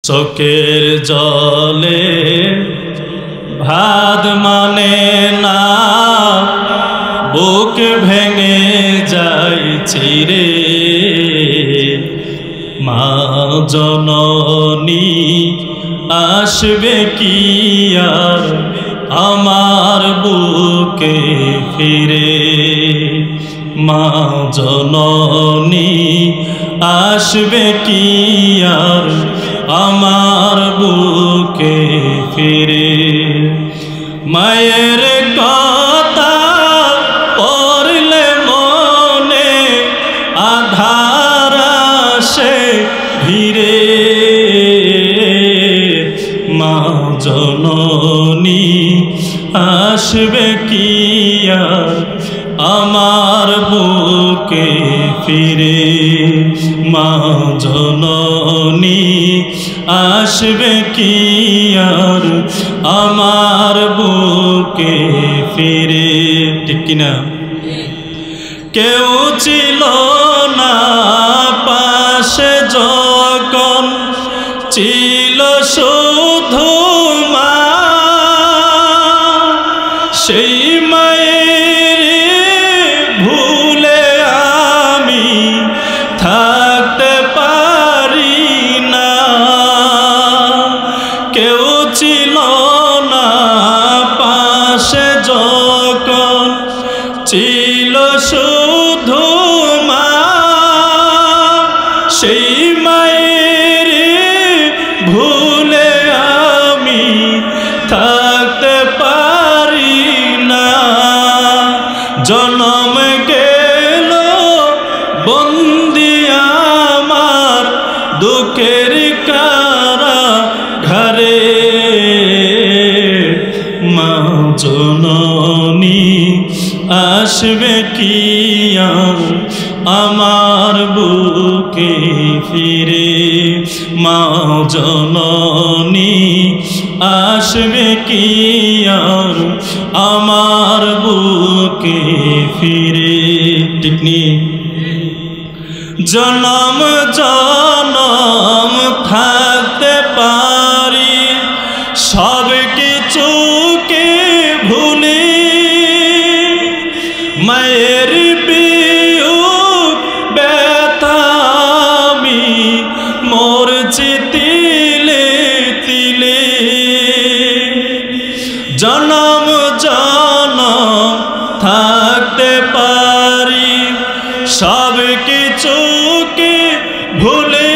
চোখের জলে ভাত মানে না, বুক ভেঙে যায় চিরে। মা জননী আসবে কি আর আমার বুকে ফিরে। মা জননী আসবে কি আর আমার বুকে ফিরে। মায়ের কথা পড়লে মনে আধার আসে ধীরে। মা জননী আসবে কি আর আমার বুকে ফিরে। মা জননী আসবে কি আর আমার বুকে ফিরে। ঠিক কিনা? কেউ ছিল না পাশে যখন, ছিল শুধু মা। সেই মায়ের ভুলে আমি থাকতে পারি না। কেউ ছিল না পাশে যখন, ছিল শুধু মা। সেই মায়ের ভুলে আমি থাকতে পারি না। জনম গেল বন্দি আমার দুঃখের কারাগারে। মা জননী আসবে কি আর আমার বুকে ফিরে। মা জননী আসবে কি আর আমার বুকে ফিরে। ঠিক নি? জনম জনম থাকতে পারি সব কিছুকে ভুলি। মায়ের বিয়োগ ব্যথা আমি মরছি তিলে তিলে। জনম জনম থাকতে পারি সব কিছুকে ভুলে।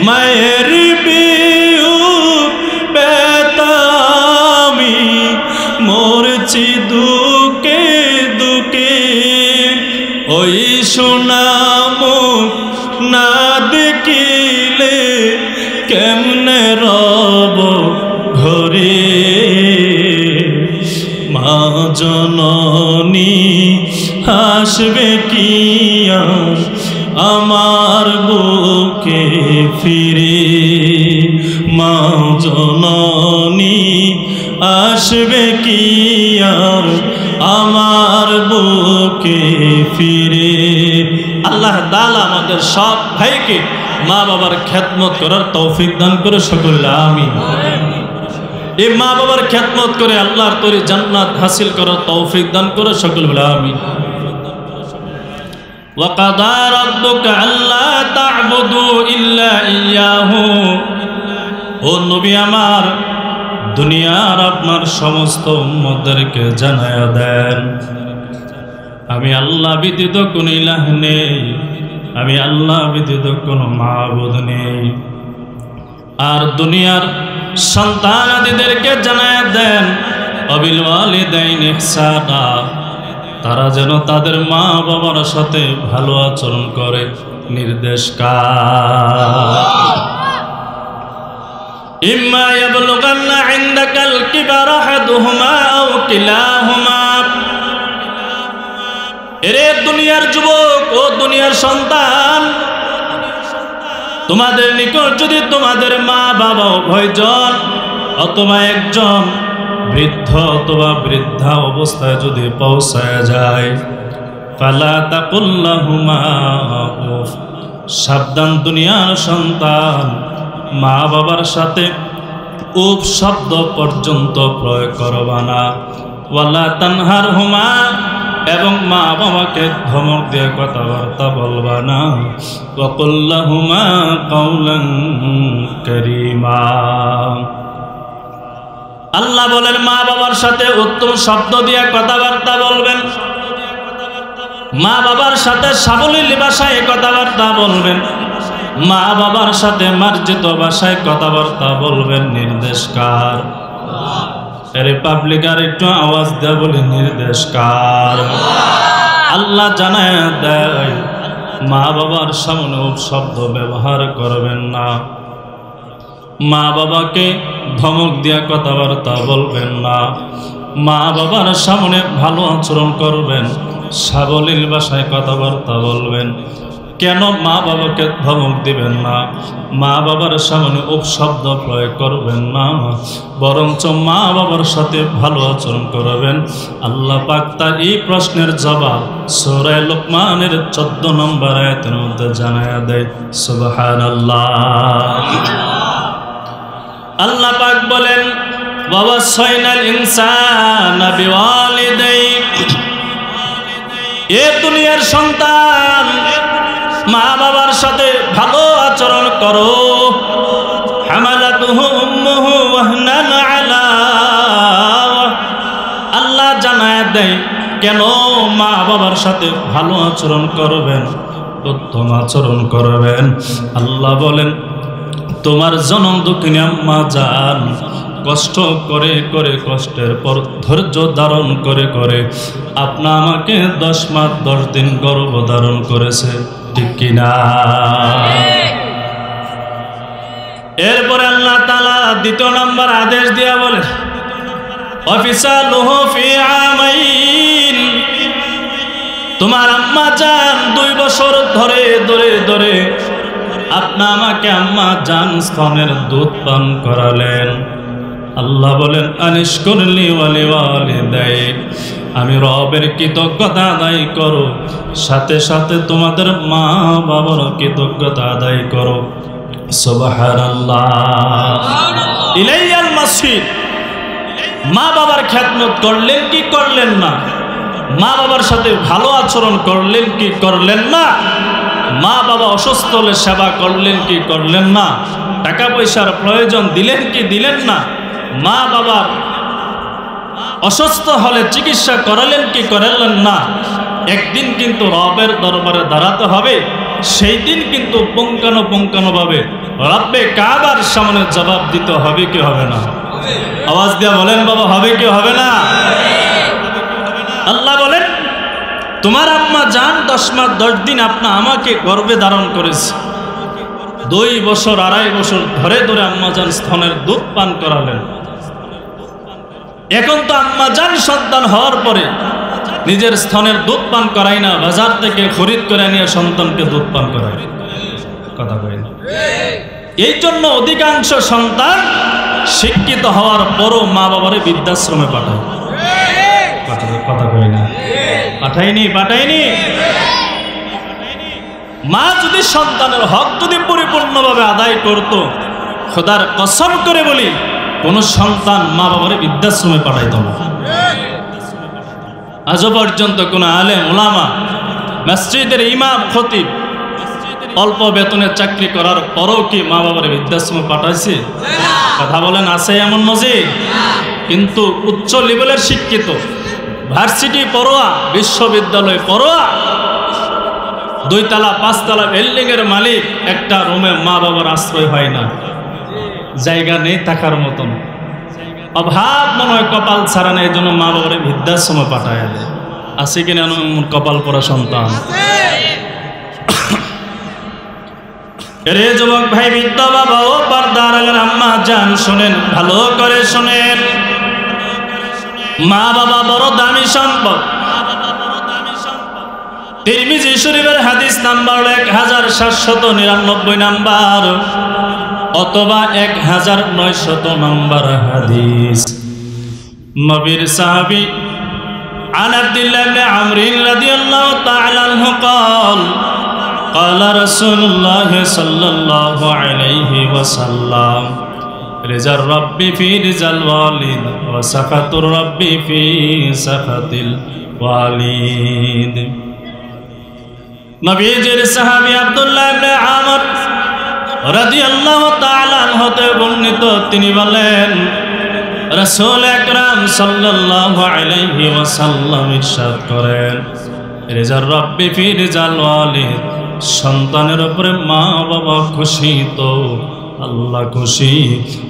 মায়ের বিয়োগ ব্যথা আমি মরছি দুঃখে দুঃখে। ওই সুনামুখ না দেখিলে কেমনে রব ঘরে। মা জননী আসবে কি আর আমার বুকে ফিরে। মা জননী আসবে কি আর আমার বুকে ফিরে। আল্লাহ তাআলা আমাদের সব ভাইকে মা বাবার খেদমত করার তৌফিক দান করে সকলে আমিন। এই মা বাবার খেদমত করে আল্লাহর তৈরি জান্নাত হাসিল করার তৌফিক দান করে সকলে বলে আমিন। وَقَضَى رَبُّكَ أَلَّا تَعْبُدُوا إِلَّا إِيَّاهُ। ও নবী আমার, দুনিয়ার আপনার সমস্ত উম্মতদেরকে জানায়া দেন আমি আল্লাহ ব্যতীত কোনো ইলাহ নেই, আমি আল্লাহ ব্যতীত কোনো মাবুদ নেই। আর দুনিয়ার সন্তানাদিদেরকে জানায়া দেন ওয়াবিল ওয়ালিদাইনি ইহসানা, তারা যেন তাদের মা বাবার সাথে ভালো আচরণ করে। নির্দেশ কার? ইম্মা ইয়াবলুগান্না ইনদাকাল কিবারা আহাদুহুমা আও কিলাহুমা। এরে দুনিয়ার যুবক ও দুনিয়ার সন্তান, তোমাদের নিকট যদি তোমাদের মা বাবা উভয়জন অথবা একজন বৃদ্ধ অথবা বৃদ্ধা অবস্থায় যদি পৌঁছায় যায়, ফালা তাকুল লাহুমা উফ, সাবধান দুনিয়ার সন্তান, মা বাবার সাথে উপ শব্দ পর্যন্ত প্রয়োগ করবা না। ওয়ালা তানহারহুমা, এবং মা বাবাকে ধমক দিয়ে কথাবার্তা বলবা না। ওয়া কুল লাহুমা কাওলান কারীমা। আল্লাহ বলেন মা বাবার সাথে উত্তম শব্দ দিয়ে কথাবার্তা বলবেন, মা বাবার সাথে সাবলীল ভাষায় কথাবার্তা বলবেন, মা বাবার সাথে মার্জিত ভাষায় কথাবার্তা বলবেন। নির্দেশ কার? আরে পাবলিক আর একটু আওয়াজ দেয় বলে নির্দেশ কার? আল্লাহ জানায় দেয় মা বাবার সামনে শব্দ ব্যবহার করবেন না, মা বাবাকে ধমক দিয়া কথাবার্তা বলবেন না, মা বাবার সামনে ভালো আচরণ করবেন, সাবলীল ভাষায় কথাবার্তা বলবেন। কেন মা বাবাকে ধমক দিবেন না, মা বাবার সামনে উপশব্দ প্রয়োগ করবেন না, বরঞ্চ মা বাবার সাথে ভালো আচরণ করবেন। আল্লাহ পাক তার এই প্রশ্নের জবাব সূরা লোকমানের 14 নম্বর আয়াতের মধ্যে জানায়া দেয়। সুবহানাল্লাহ। আল্লাহ পাক বলেন ওয়াসাইনাল ইনসানা বিওয়ালিদাইহি, এ দুনিয়ার সন্তান মা বাবার সাথে ভালো আচরণ করো। হামালাতুহু উম্মুহু ওয়াহনান আলা, আল্লাহ জানায় দেয় কেন মা বাবার সাথে ভালো আচরণ করবেন, উত্তম আচরণ করবেন। আল্লাহ বলেন তোমার জনম দুঃখিনী আম্মা জান কষ্ট করে করে, কষ্টের পর ধৈর্য ধারণ করে করে আপনা আমাকে 10 মাস 10 দিন গর্ভ ধারণ করেছে, ঠিক কিনা? এরপরে আল্লাহ তাআলা 2 নম্বর আদেশ দিয়া বলে ওয়াফিসালুহু ফি আমাইন, তোমার আম্মা জান 2 বছর ধরে ধরে ধরে আপনা আমাকে আম্মা জান স্তনের দুধ পান করালেন। আল্লাহ বলেন আনিশকুরলি ওয়ালিওয়ালিদাইক, আমি রবের কৃতজ্ঞতা আদায় করো, সাথে সাথে তোমাদের মা বাবার কৃতজ্ঞতা আদায় করো। সুবহানাল্লাহ। ইলাইয়াল মাসির, মা বাবার খেদমত করলেন কি করলেন না? মা বাবার সাথে ভালো আচরণ করলেন কি করলেন না? মা বাবা অসুস্থ হলে সেবা করলেন কি করলেন না? টাকা পয়সার প্রয়োজন দিলেন কি দিলেন না? মা বাবার অসুস্থ হলে চিকিৎসা করালেন কি করালেন না? একদিন কিন্তু রবের দরবারে দাঁড়াতে হবে, সেই দিন কিন্তু পুঙ্খানুপুঙ্খানুভাবে রব্বে কাবার সামনে জবাব দিতে হবে কি হবে না? আওয়াজ দিয়া বলেন বাবা, হবে কি হবে না? আল্লাহ বলেন তোমার আম্মা জান 10 মাস 10 দিন আপনা আমাকে গর্ভে ধারণ করেছে, 2 বছর 2.5 বছর ধরে ধরে আম্মা জান স্তনের দুধ পান করালেন। এখন তো আম্মা জান সন্তান হওয়ার পরে নিজের স্তনের দুধ পান করায় না, বাজার থেকে খরিদ করে নিয়ে সন্তানকে দুধ পান করায়। কথা কই না? এই জন্য অধিকাংশ সন্তান শিক্ষিত হওয়ার পরও মা বাবারে বৃদ্ধাশ্রমে পাঠায়। কথা কই না? পাঠায়নি। মা যদি সন্তানের হক যদি পরিপূর্ণভাবে আদায় করত, খোদার কসম করে বলি কোন সন্তান মা বাবারে বৃদ্ধাশ্রমে পাঠাইত না। আজও পর্যন্ত কোন আলেম ওলামা, মসজিদের ইমাম খতিব অল্প বেতনের চাকরি করার পরও কি মা বাবারে বৃদ্ধাশ্রমে পাঠাইছে? কথা বলেন আছে এমন নজির? কিন্তু উচ্চ লেভেলের শিক্ষিত, ভার্সিটি পড়ুয়া, বিশ্ববিদ্যালয় পড়ুয়া, 2 তলা 5 তলা বিল্ডিং এর মালিক, একটা রুমে মা বাবার আশ্রয় হয় না, জায়গা নেই থাকার মতন, অভাব মনে হয় কপাল ছাড়া নেই, এই জন্য মা বাবারে বৃদ্ধাশ্রমে পাঠায় দেয়। আছে কিনা কপাল পড়া সন্তান? রে যুবক ভাই, বৃদ্ধ বাবা ও পর্দার আম্মা জান শোনেন, ভালো করে শোনেন, মা বাবা বড় দামি সম্পদ। তিরমিজি শরীফের হাদিস নাম্বার 1799 নাম্বার অথবা 1900 নাম্বার হাদিস। নবীর সাহাবী আন আব্দুল্লাহ ইবনে আমর রাদিয়াল্লাহু তাআলা আনহু قال قال رسول الله صلى الله عليه وسلم رضا الرب في رضا الوالد وسخط الرب في سخط الوالد নবীজির সাহাবী আব্দুল্লাহ ইবনে আমর রাদিয়াল্লাহু তাআলা হতে বর্ণিত, তিনি বলেন রাসূল আকরাম সাল্লাল্লাহু আলাইহি ওয়াসাল্লাম ইরশাদ করেন রিজার রাব্বি ফি রিজাল ওয়ালিদ, সন্তানের উপরে মা বাবা খুশি তো আল্লাহ খুশি,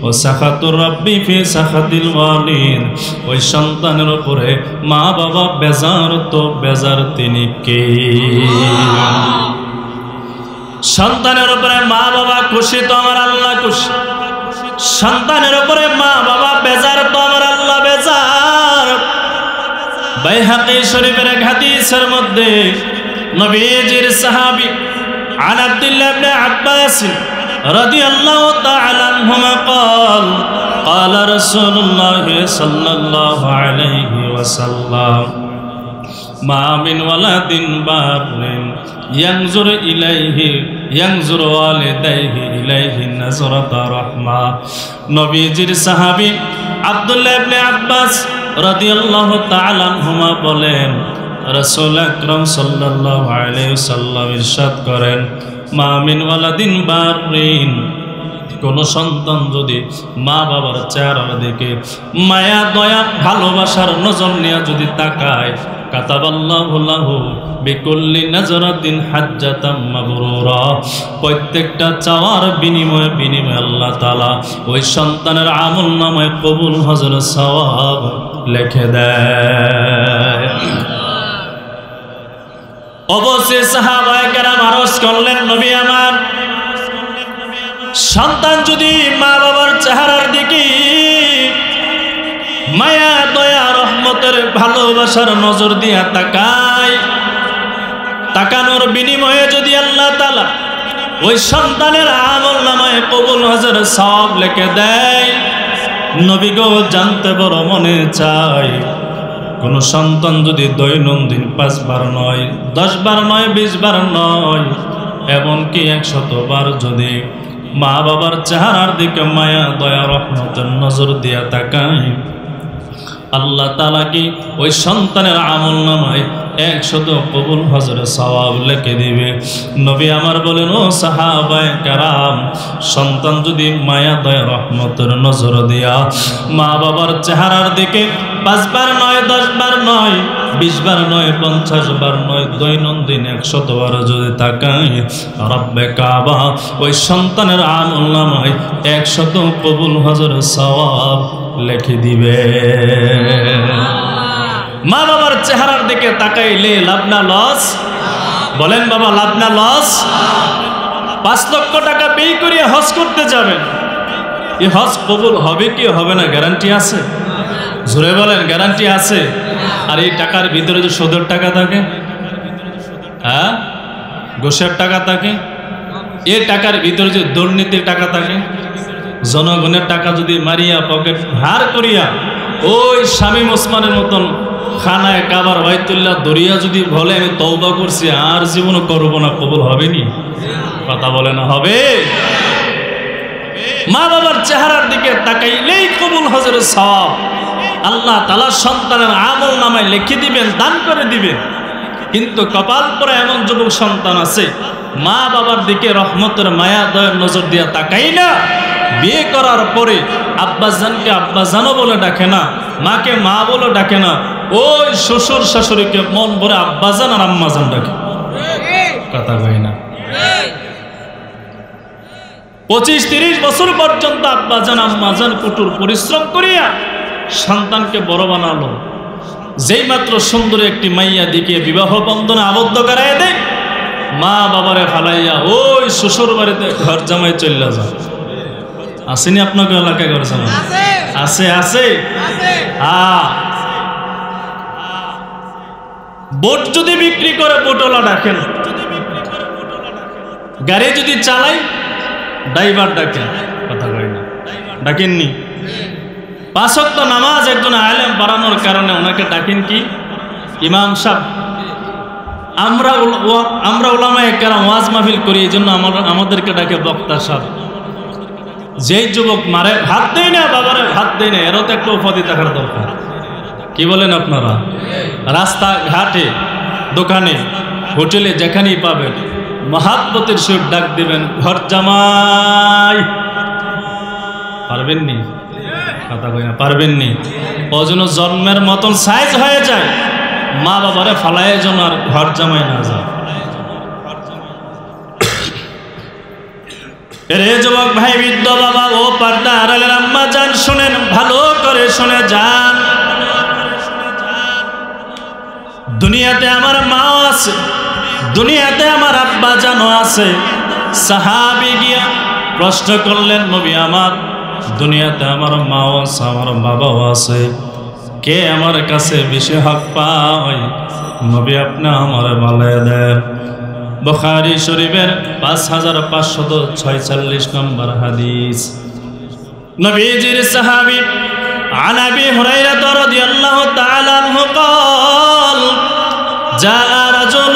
ও সাখাতুর রাব্বি ফি সাখাতিল ওয়ালিদ, ওই সন্তানের উপরে মা বাবা বেজার তো বেজার তিনি কে। সন্তানের উপরে মা বাবা খুশি তো আমার আল্লাহ খুশি, সন্তানের উপরে মা বাবা বেজার তো আমার আল্লাহ বেজার। বাইহাকী শরীফের এক হাদিসের মধ্যে নবীজির সাহাবী আন আব্দুল্লাহ ইবনে আব্বাস রাদিয়াল্লাহু তাআলা আনহুমা قال قال رسول الله صلى الله عليه وسلم ما من ولد بار ينظر إليه ينظر والديه إليه نظرة رحمة। নবীজির সাহাবী আব্দুল্লাহ ইবনে আব্বাস রাদিয়াল্লাহু তাআলা আনহুমা বলেন রাসূল আকরাম সাল্লাল্লাহু আলাইহি ওয়াসাল্লাম ইরশাদ করেন মা মিন ওয়ালাদিন বারিন, কোন সন্তান যদি মা বাবার চেহারার দিকে মায়া দয়া ভালোবাসার নজর নিয়ে যদি তাকায়, কাতাবাল্লাহু লাহু বিকুল্লি নাজরাতিন হাজ্জাতাম মাবরুরা, প্রত্যেকটা চাওয়ার বিনিময়ে বিনিময়ে আল্লাহ তাআলা ওই সন্তানের আমলনামায় কবুল হজের সওয়াব লিখে দেয়। অবশ্যই সাহাবায়ে কেরাম আরজ করলেন নবী আমার, সন্তান যদি মা বাবার চেহারার দিকে মায়া দয়া রহমতের ভালোবাসার নজর দিয়া তাকায়, তাকানোর বিনিময়ে যদি আল্লাহ তাআলা ওই সন্তানের আমলনামায় কবুল হজের সওয়াব লিখে দেয়, নবী গো জানতে বড় মনে চায় কোন সন্তান যদি দৈনন্দিন 5 বার নয় 10 বার নয় 20 বার নয় এমনকি 100 বার যদি মা বাবার চেহারার দিকে মায়া দয়া রহমতের নজর দিয়া তাকায়, আল্লাহ তাআলা কি ওই সন্তানের আমলনামায় 100 কবুল হজরের সওয়াব লিখে দিবে। নবী আমার বলেন ও সাহাবায়ে কেরাম, সন্তান যদি মায়া দয়া রহমতের নজর দিয়া মা বাবার চেহারার দিকে 5 বার নয় 10 বার নয় 20 বার নয় 50 বার নয় দৈনন্দিন 100 বার যদি তাকায়, রব্বে কাবা ওই সন্তানের আমলনামায় 100 কবুল হজরের সওয়াব লিখে দিবে। মা বাবার চেহারার দিকে তাকাইলে লাভ না লস? বলেন বাবা, লাভ না লস? 5 লক্ষ টাকা ব্যয় করে হজ করতে যাবেন, এই হজ কবুল হবে কি হবে না গ্যারান্টি আছে? জোরে বলেন, গ্যারান্টি আছে? আর এই টাকার ভিতরে যে সুদের টাকা থাকে, হ্যাঁ ঘুষের টাকা থাকে, এই টাকার ভিতরে যে দুর্নীতির টাকা থাকে, জনগণের টাকা যদি মারিয়া পকেট ভার করিয়া ওই শামীম ওসমানের মতন খানায় কাবার বাইতুল্লাহ দরিয়া যদি বলে আমি তওবা করছি আর জীবন করব না, কবুল হবে নি? কথা বলে না হবে? মা বাবার চেহারার দিকে তাকাইলেই কবুল হজরের সওয়াব আল্লাহ তাআলা সন্তানের আমলনামায় লিখে দিবেন, দান করে দিবেন। কিন্তু কপাল পরে এমন যুবক সন্তান আছে মা বাবার দিকে রহমতের মায়া দয়ার নজর দিয়া তাকাই না, বিয়ে করার পরে আব্বাজানকে আব্বাজানও বলে ডাকে না, মাকে মা বলে ডাকে না, ওই শ্বশুর শাশুড়িকে মন ভরে আব্বাজান আর আম্মাজান ডাকে। কথা কই না? 25-30 বছর পর্যন্ত আব্বাজান আম্মাজান কঠোর পরিশ্রম করিয়া সন্তানকে বড় বানালো, যেই মাত্র সুন্দর একটি মাইয়া দিকে বিবাহ বন্ধনে আবদ্ধ করায় দেয়, মা বাবারে ফালাইয়া ওই শ্বশুর বাড়িতে ঘর জামাই চলে যায়। আসেনি আপনাকে এলাকায় ঘর জামাই? আছে আছে। বোট যদি বিক্রি করে বোটওয়ালা ডাকেন, গাড়ি যদি চালাই ড্রাইভার ডাকেন। কথা কই না? ডাকেননি? 5 ওয়াক্ত নামাজ একজন আলেম বাড়ানোর কারণে ওনাকে ডাকেন কি ইমাম সাহেব। আমরা উলামায়ে কেরাম ওয়াজ মাহফিল করি, এই জন্য আমাদেরকে ডাকে বক্তা সাহেব। যেই যুবক মারে হাত দেয় না, বাবারে হাত দেয় না, এরও তো একটা উপাধি থাকার দরকার। কি বলেন আপনারা? রাস্তা ঘাটে, দোকানে, হোটেলে যেখানেই পাবেন মহাব্বতের সহিত ডাক দিবেন, ঘর জামাই। পারবেননি? কথা কই না, পারবেননি? ও যেন জন্মের মতন সাইজ হয়ে যায়, মা বাবারে ফালায় যেন আর ঘর জামাই না যায়। রে যুবক ভাই, বৃদ্ধ বাবা ও পর্দা আড়ালের আম্মা জান, শুনেন, ভালো করে শুনে যান। দুনিয়াতে আমার মাও আছে, দুনিয়াতে আমার আব্বা জানও আছে। সাহাবী গিয়া প্রশ্ন করলেন, নবী আমার, দুনিয়াতে আমার মাও আছে, আমার বাবাও আছে, কে আমার কাছে বেশি হক পায়? নবী আপনি আমার বলে দেন। বুখারী শরীফের 5546 নম্বর হাদিস। নবীজির সাহাবী عن أبي هريرة رضي الله تعالى عنه قال جاء رجل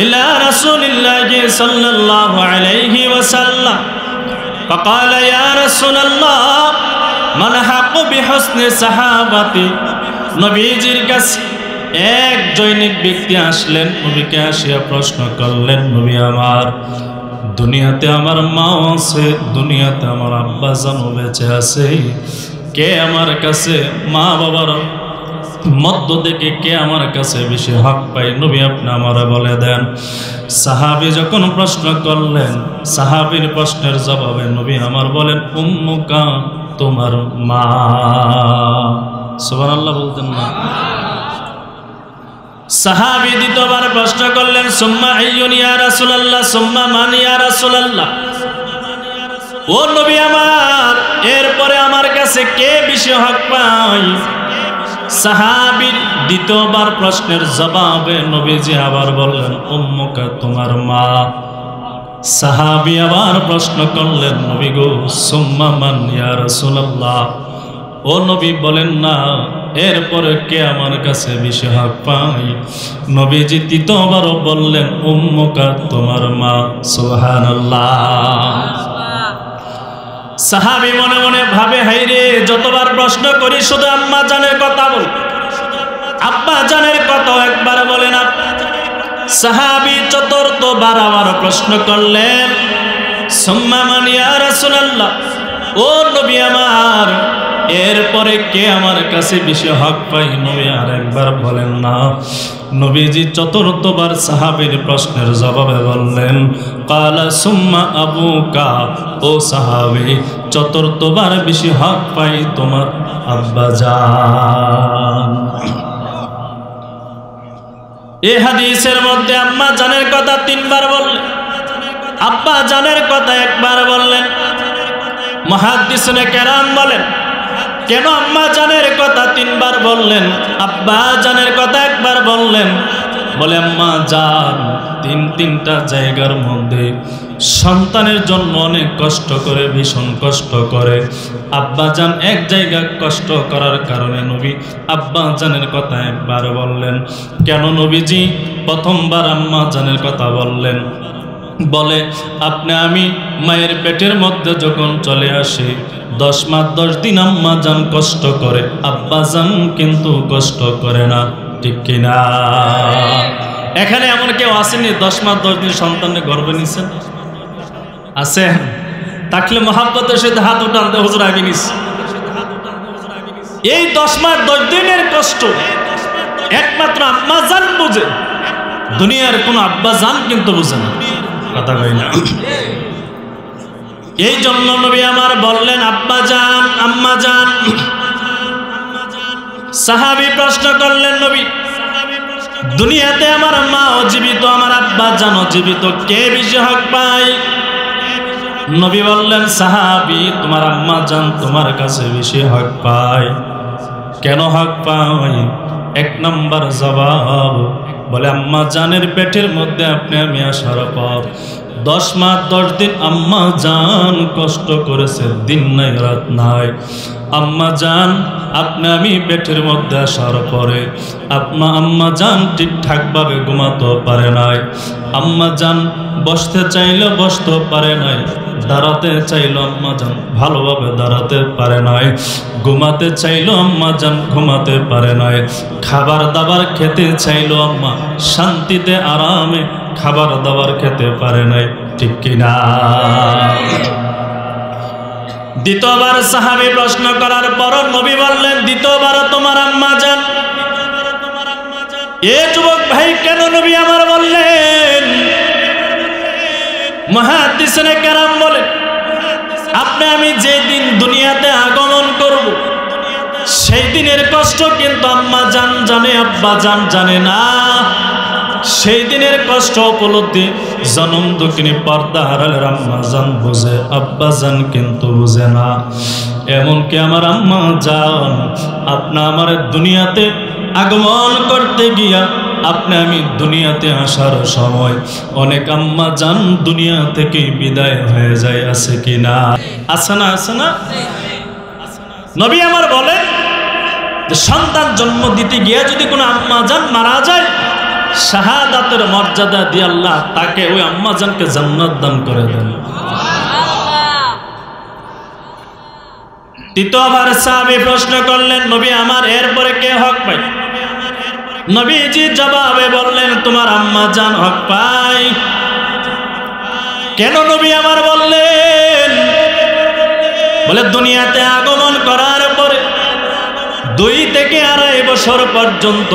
إلى رسول الله صلى الله عليه وسلم فقال يا رسول الله من حق بحسن صحابتي। নবীজির কাছে এক জৈনিক ব্যক্তি আসলেন, নবীকে আসিয়া প্রশ্ন করলেন, নবী আমার, দুনিয়াতে আমার মা আছে, দুনিয়াতে আমার আব্বা জানও বেঁচে আছে, কে আমার কাছে, মা বাবার মধ্য থেকে কে আমার কাছে বেশি হক পায়? নবী আপনি আমারে বলে দেন। সাহাবী যখন প্রশ্ন করলেন, সাহাবীর প্রশ্নের জবাবে নবী আমার বলেন, উম্মুকা, তোমার মা। সুবহানাল্লাহ বলতেন না? সাহাবী দ্বিতীয়বার প্রশ্ন করলেন, সুম্মা আইয়ুন ইয়া রাসূলুল্লাহ, সুম্মা মান ইয়া রাসূলুল্লাহ। ও নবী আমার, এরপরে আমার কাছে কে বেশি হক পায়? সাহাবীর দ্বিতীয়বার প্রশ্নের জবাবে নবীজি আবার বললেন, উম্মুকা, তোমার মা। সাহাবী আবার প্রশ্ন করলেন, নবী গো, সুম্মা মান ইয়া রাসূলুল্লাহ। ও নবী বলেন না, এরপরে কে আমার কাছে বেশি হক পায়? নবীজি তৃতীয়বারও বললেন, উম্মুকা, তোমার মা। সুবহানাল্লাহ। সাহাবী মনে মনে ভাবে, হাইরে, যতবার প্রশ্ন করি শুধু আম্মা জানের কথা বল, আব্বা জানের কথা একবার বলে না। সাহাবী চতুর্থবার আবার প্রশ্ন করলেন, সুম্মা মান ইয়া রাসূলুল্লাহ। ও নবী আমার, এরপরে কে আমার কাছে বেশি হক পায়? নবী আর একবার বলেন না। নবীজি চতুর্থবার সাহাবীর প্রশ্নের জবাবে বললেন, কালা সুম্মা আবুকা। ও সাহাবী, চতুর্থবার বেশি হক পাই তোমার আব্বা জান। এই হাদিসের মধ্যে আম্মা জানের কথা 3 বার বললেন, আব্বা জানের কথা 1 বার বললেন। মুহাদ্দিসুনে কেরাম বলেন, কেন আম্মা জানের কথা 3 বার বললেন, আব্বা জানের কথা 1 বার বললেন? বলে, আম্মা জান 3টা জায়গার মধ্যে সন্তানের জন্য অনেক কষ্ট করে, ভীষণ কষ্ট করে। আব্বা জান এক জায়গা কষ্ট করার কারণে নবী আব্বা জানের কথা 1 বার বললেন। কেন নবীজি প্রথমবার আম্মা জানের কথা বললেন? বলে, আমি মায়ের পেটের মধ্যে যখন চলে আসি, 10 মাস 10 দিন আম্মা জান কষ্ট করে, আব্বা জান কিন্তু কষ্ট করে না, ঠিক কিনা? এখানে এমন কেউ আসেনি 10 মাস 10 দিন সন্তানের গর্ভে নিছেন? আছে? থাকলে মহাব্বতের সাথে হাত উঠান, হুজুর আমি নিছি। এই 10 মাস 10 দিনের কষ্ট একমাত্র আম্মা জান বুঝে, দুনিয়ার কোন আব্বা জান কিন্তু বুঝে না। কথা কই না? এই জন্য নবী আমার বললেন, আব্বা জান, আম্মা জান। সাহাবী প্রশ্ন করলেন, নবী, দুনিয়াতে আমার মা জীবিত, আমার আব্বা জান জীবিত, কে বেশি হক পায়? নবী বললেন, সাহাবী, তোমার আম্মা জান তোমার কাছে বেশি হক পায়। কেন হক পায়? 1 নম্বর জবাব, বলে, আম্মা জানের পেটের মধ্যে আমি আসার পর 10 মাস 10 দিন আম্মা জান কষ্ট করেছে, দিন নাই রাত নাই। আম্মা জান আপনি আমি পেটের মধ্যে আসার পরে আম্মা জান ঠিকঠাকভাবে ঘুমাতে পারে নাই, আম্মা জান বসতে চাইলে বসতে পারে নাই, দাঁড়াতে চাইল আম্মা জান ভালোভাবে দাঁড়াতে পারে নাই, ঘুমাতে চাইল আম্মা জান ঘুমাতে পারে নাই, খাবার দাবার খেতে চাইল আম্মা শান্তিতে আরামে খাবার দাবার খেতে পারে নাই, ঠিক কিনা? দ্বিতীয়বার সাহাবী প্রশ্ন করার পর নবী বললেন, দ্বিতীয়বার তোমার আম্মা জান। এ যুবক ভাই কেন নবী আমার বললেন? মুহাদ্দিসিনে কেরাম বলেন, আপনি আমি যে দিন দুনিয়াতে আগমন করব সেই দিনের কষ্ট কিন্তু আম্মা জান জানে, আব্বা জান জানে না। সেই দিনের কষ্ট উপলব্ধি জনম দুঃখিনী পর্দা হারালের আম্মা জান বুঝে, আব্বা জান কিন্তু বুঝে না। এমনকি আমার আম্মা জান আপনি আমার দুনিয়াতে আগমন করতে গিয়া আপনি আমি দুনিয়াতে আসার সময় অনেক আম্মা জান দুনিয়া থেকে বিদায় হয়ে যায়, আছে কি না? আছে না? আছে না? নবী আমার বলে সন্তান জন্ম দিতে গিয়ে যদি কোনো আম্মা জান মারা যায়, শাহাদাতের মর্যাদা দিয়ে আল্লাহ তাকে ওই আম্মা জানকে জান্নাত দান করে দেন। তৃতীয়বার সাহাবী প্রশ্ন করলেন, নবী আমার এরপরে কে হক পায়? নবীজি জবাবে বললেন, তোমার আম্মা জান হক পায়। কেন নবী আমার বললেন? বলে দুনিয়াতে আগমন করার পরে 2 থেকে 2.5 বছর পর্যন্ত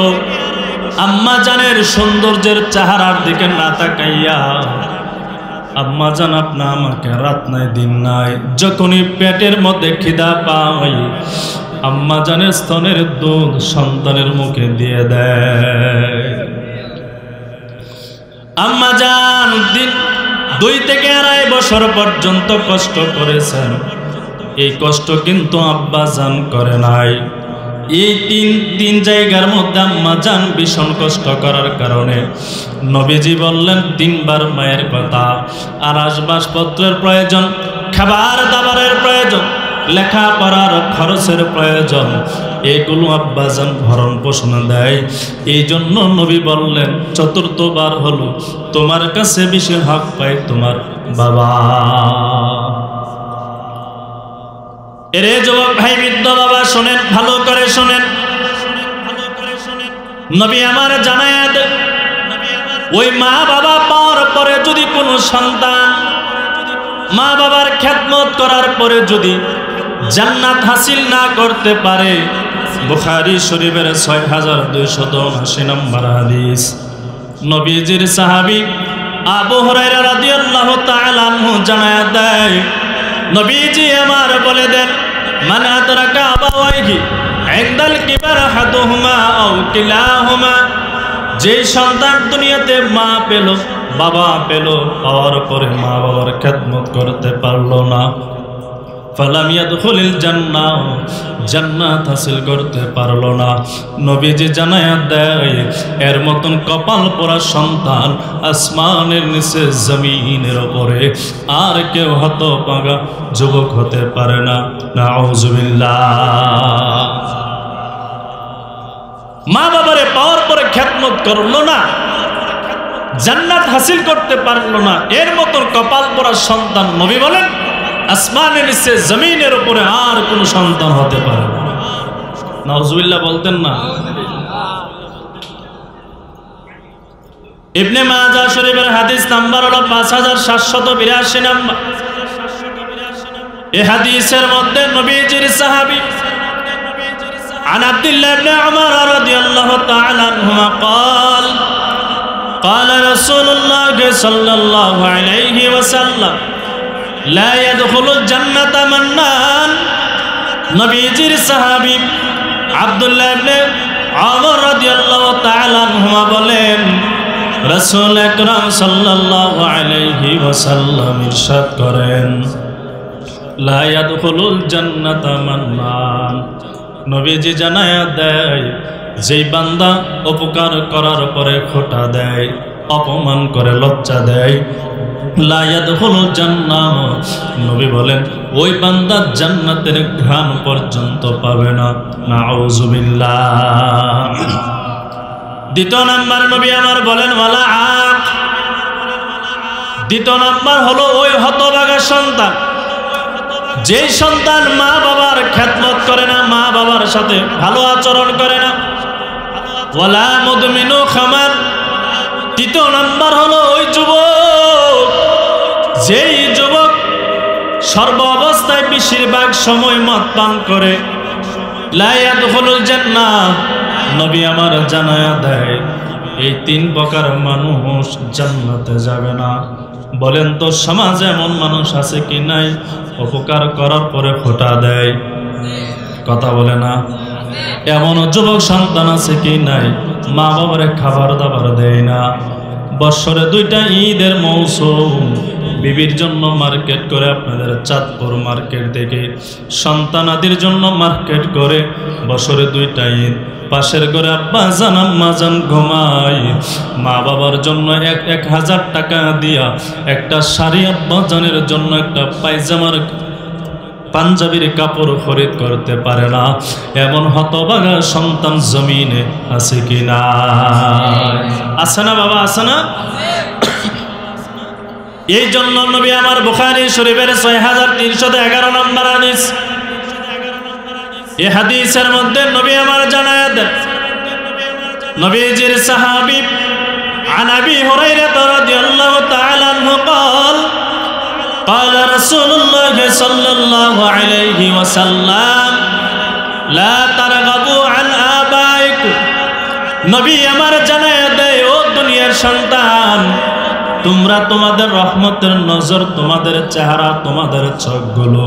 আম্মা জানের সৌন্দর্যের চেহারার দিকে না তাকাইয়া আম্মা জান আপনা আমাকে রাত নাই দিন নাই যখনই পেটের মধ্যে খিদা পাই আম্মা জানের স্তনের দুধ সন্তানের মুখে দিয়ে দেয়। আম্মা জান দিন 2 থেকে 2.5 বছর পর্যন্ত কষ্ট করেছেন, এই কষ্ট কিন্তু আব্বা জান করে নাই। এই তিন জায়গার মধ্যে আম্মা জান ভীষণ কষ্ট করার কারণে নবীজি বললেন 3 বার মায়ের কথা, আর আসবাবপত্রের প্রয়োজন, খাবার দাবারের প্রয়োজন, লেখাপড়ার খরচের প্রয়োজন, এগুলো আব্বা জান ভরণ পোষণ দেয়। এই জন্য নবী বললেন 4র্থবার হলো তোমার কাছে বেশি হক পায় তোমার বাবা। এরে যুবক ভাই, বৃদ্ধ বাবা শোনেন, ভালো করে শোনেন। নবী আমার জানায়া দেন, ওই মা বাবা পাওয়ার পরে যদি কোনো সন্তান মা বাবার খেদমত করার পরে যদি জান্নাত হাসিল না করতে পারে, বুখারী শরীফের 6279 নম্বর হাদিস, নবীজির সাহাবী আবু হুরায়রা রাদিয়াল্লাহু তাআলা আনহু জানায়া দেয়, নবীজি আমার বলে দেন, মান আদরাকা আবাওয়াইহি ইনদাল কিবার আহাদুহুমা আও কিলাহুমা, যে সন্তান দুনিয়াতে মা পেল বাবা পেল, পাওয়ার পরে মা বাবার খেদমত করতে পারলো না, ফালাম ইয়াদখুলিল জান্নাহ, জান্নাত হাসিল করতে পারলো না, নবীজি জানায়া দেয় এর মতন কপাল পোড়া সন্তান আসমানের নিচে জমিনের উপরে আর কেউ হতভাগা যুবক হতে পারে না। নাউজুবিল্লাহ। মা বাবারে পাওয়ার পরে খেদমত করলো না, জান্নাত হাসিল করতে পারলো না, এর মতন কপাল পোড়া সন্তান নবী বলেন আসমানের নিচে জমিনের উপরে আর কোন সন্তান হতে পারে না। নাউজুবিল্লাহ বলতেন না? ইবনে মাজাহ শরীফের হাদিস নাম্বার হলো 5782 নম্বর। এই হাদিসের মধ্যে নবীজির সাহাবী عن عبد الله بن عمر رضي الله تعالى عنهما قال قال رسول الله صلى الله عليه وسلم لا يدخل الجنة منان। নবীজির সাহাবী আব্দুল্লাহ ইবনে ওমর রাদিয়াল্লাহু তাআলা আনহুমা বলেন, রাসূল আকরাম সাল্লাল্লাহু আলাইহি ওয়াসাল্লাম ইরশাদ করেন, লা ইয়াদখুলুল জান্নাতা মান্নান। নবীজি জানায়া দেয়, যেই বান্দা উপকার করার পরে খোটা দেয়, অপমান করে লজ্জা দেয়, লা ইয়াদখুলুল জান্নাহ, নবী বলেন ওই বান্দা জান্নাতের ঘ্রাণ পর্যন্ত পাবে না। নাউযুবিল্লাহ। দ্বিতীয় নাম্বার নবী আমার বলেন ওয়ালা আক। দ্বিতীয় নাম্বার হলো ওই হতভাগা সন্তান, যেই সন্তান মা বাবার খেদমত করে না, মা বাবার সাথে ভালো আচরণ করে না। ওয়ালা মুদমিনু খামার। তৃতীয় নাম্বার হলো ওই যুবক, যেই যুবক সর্ব অবস্থায় বেশিরভাগ সময় মদ পান করে। লা ইয়াদখুলুল জান্নাহ, নবী আমার জানায়া দেয় এই তিন প্রকার মানুষ জান্নাতে যাবে না। বলেন তো সমাজে এমন মানুষ আছে কি নাই, উপকার করার পরে খোঁটা দেয়? কথা বলে না। এমন যুবক সন্তান আছে কি নাই, মা বাবারে খাবার দাবার দেয় না। বৎসরে দুইটা ঈদের মৌসুম বিবির জন্য মার্কেট করে, আপনাদের চাঁদপুর মার্কেট থেকে সন্তানাদির জন্য মার্কেট করে, বছরে দুইটা ঈদ পাশের ঘরে আব্বা জান আম্মা জান ঘুমায়, মা বাবার জন্য 1000 টাকা দিয়া একটা শাড়ি, আব্বা জানের জন্য একটা পায়জামার পাঞ্জাবির কাপড় খরিদ করতে পারে না। এমন হতভাগা সন্তান জমিনে আছে কি না? আছে না বাবা, আছে না? এই জন্য নবী আমার বুখারী শরীফের 6311 নম্বর হাদিস, এই হাদিসের মধ্যে নবী আমার জানায় দেন, নবীজির সাহাবী عن أبي هريرة رضي الله تعالى عنه قال قال رسول الله صلى الله عليه وسلم لا ترغبوا عن آبائكم। নবী আমার জানায় দেয় ও দুনিয়ার সন্তান, তোমরা তোমাদের রহমতের নজর, তোমাদের চেহারা, তোমাদের চোখগুলো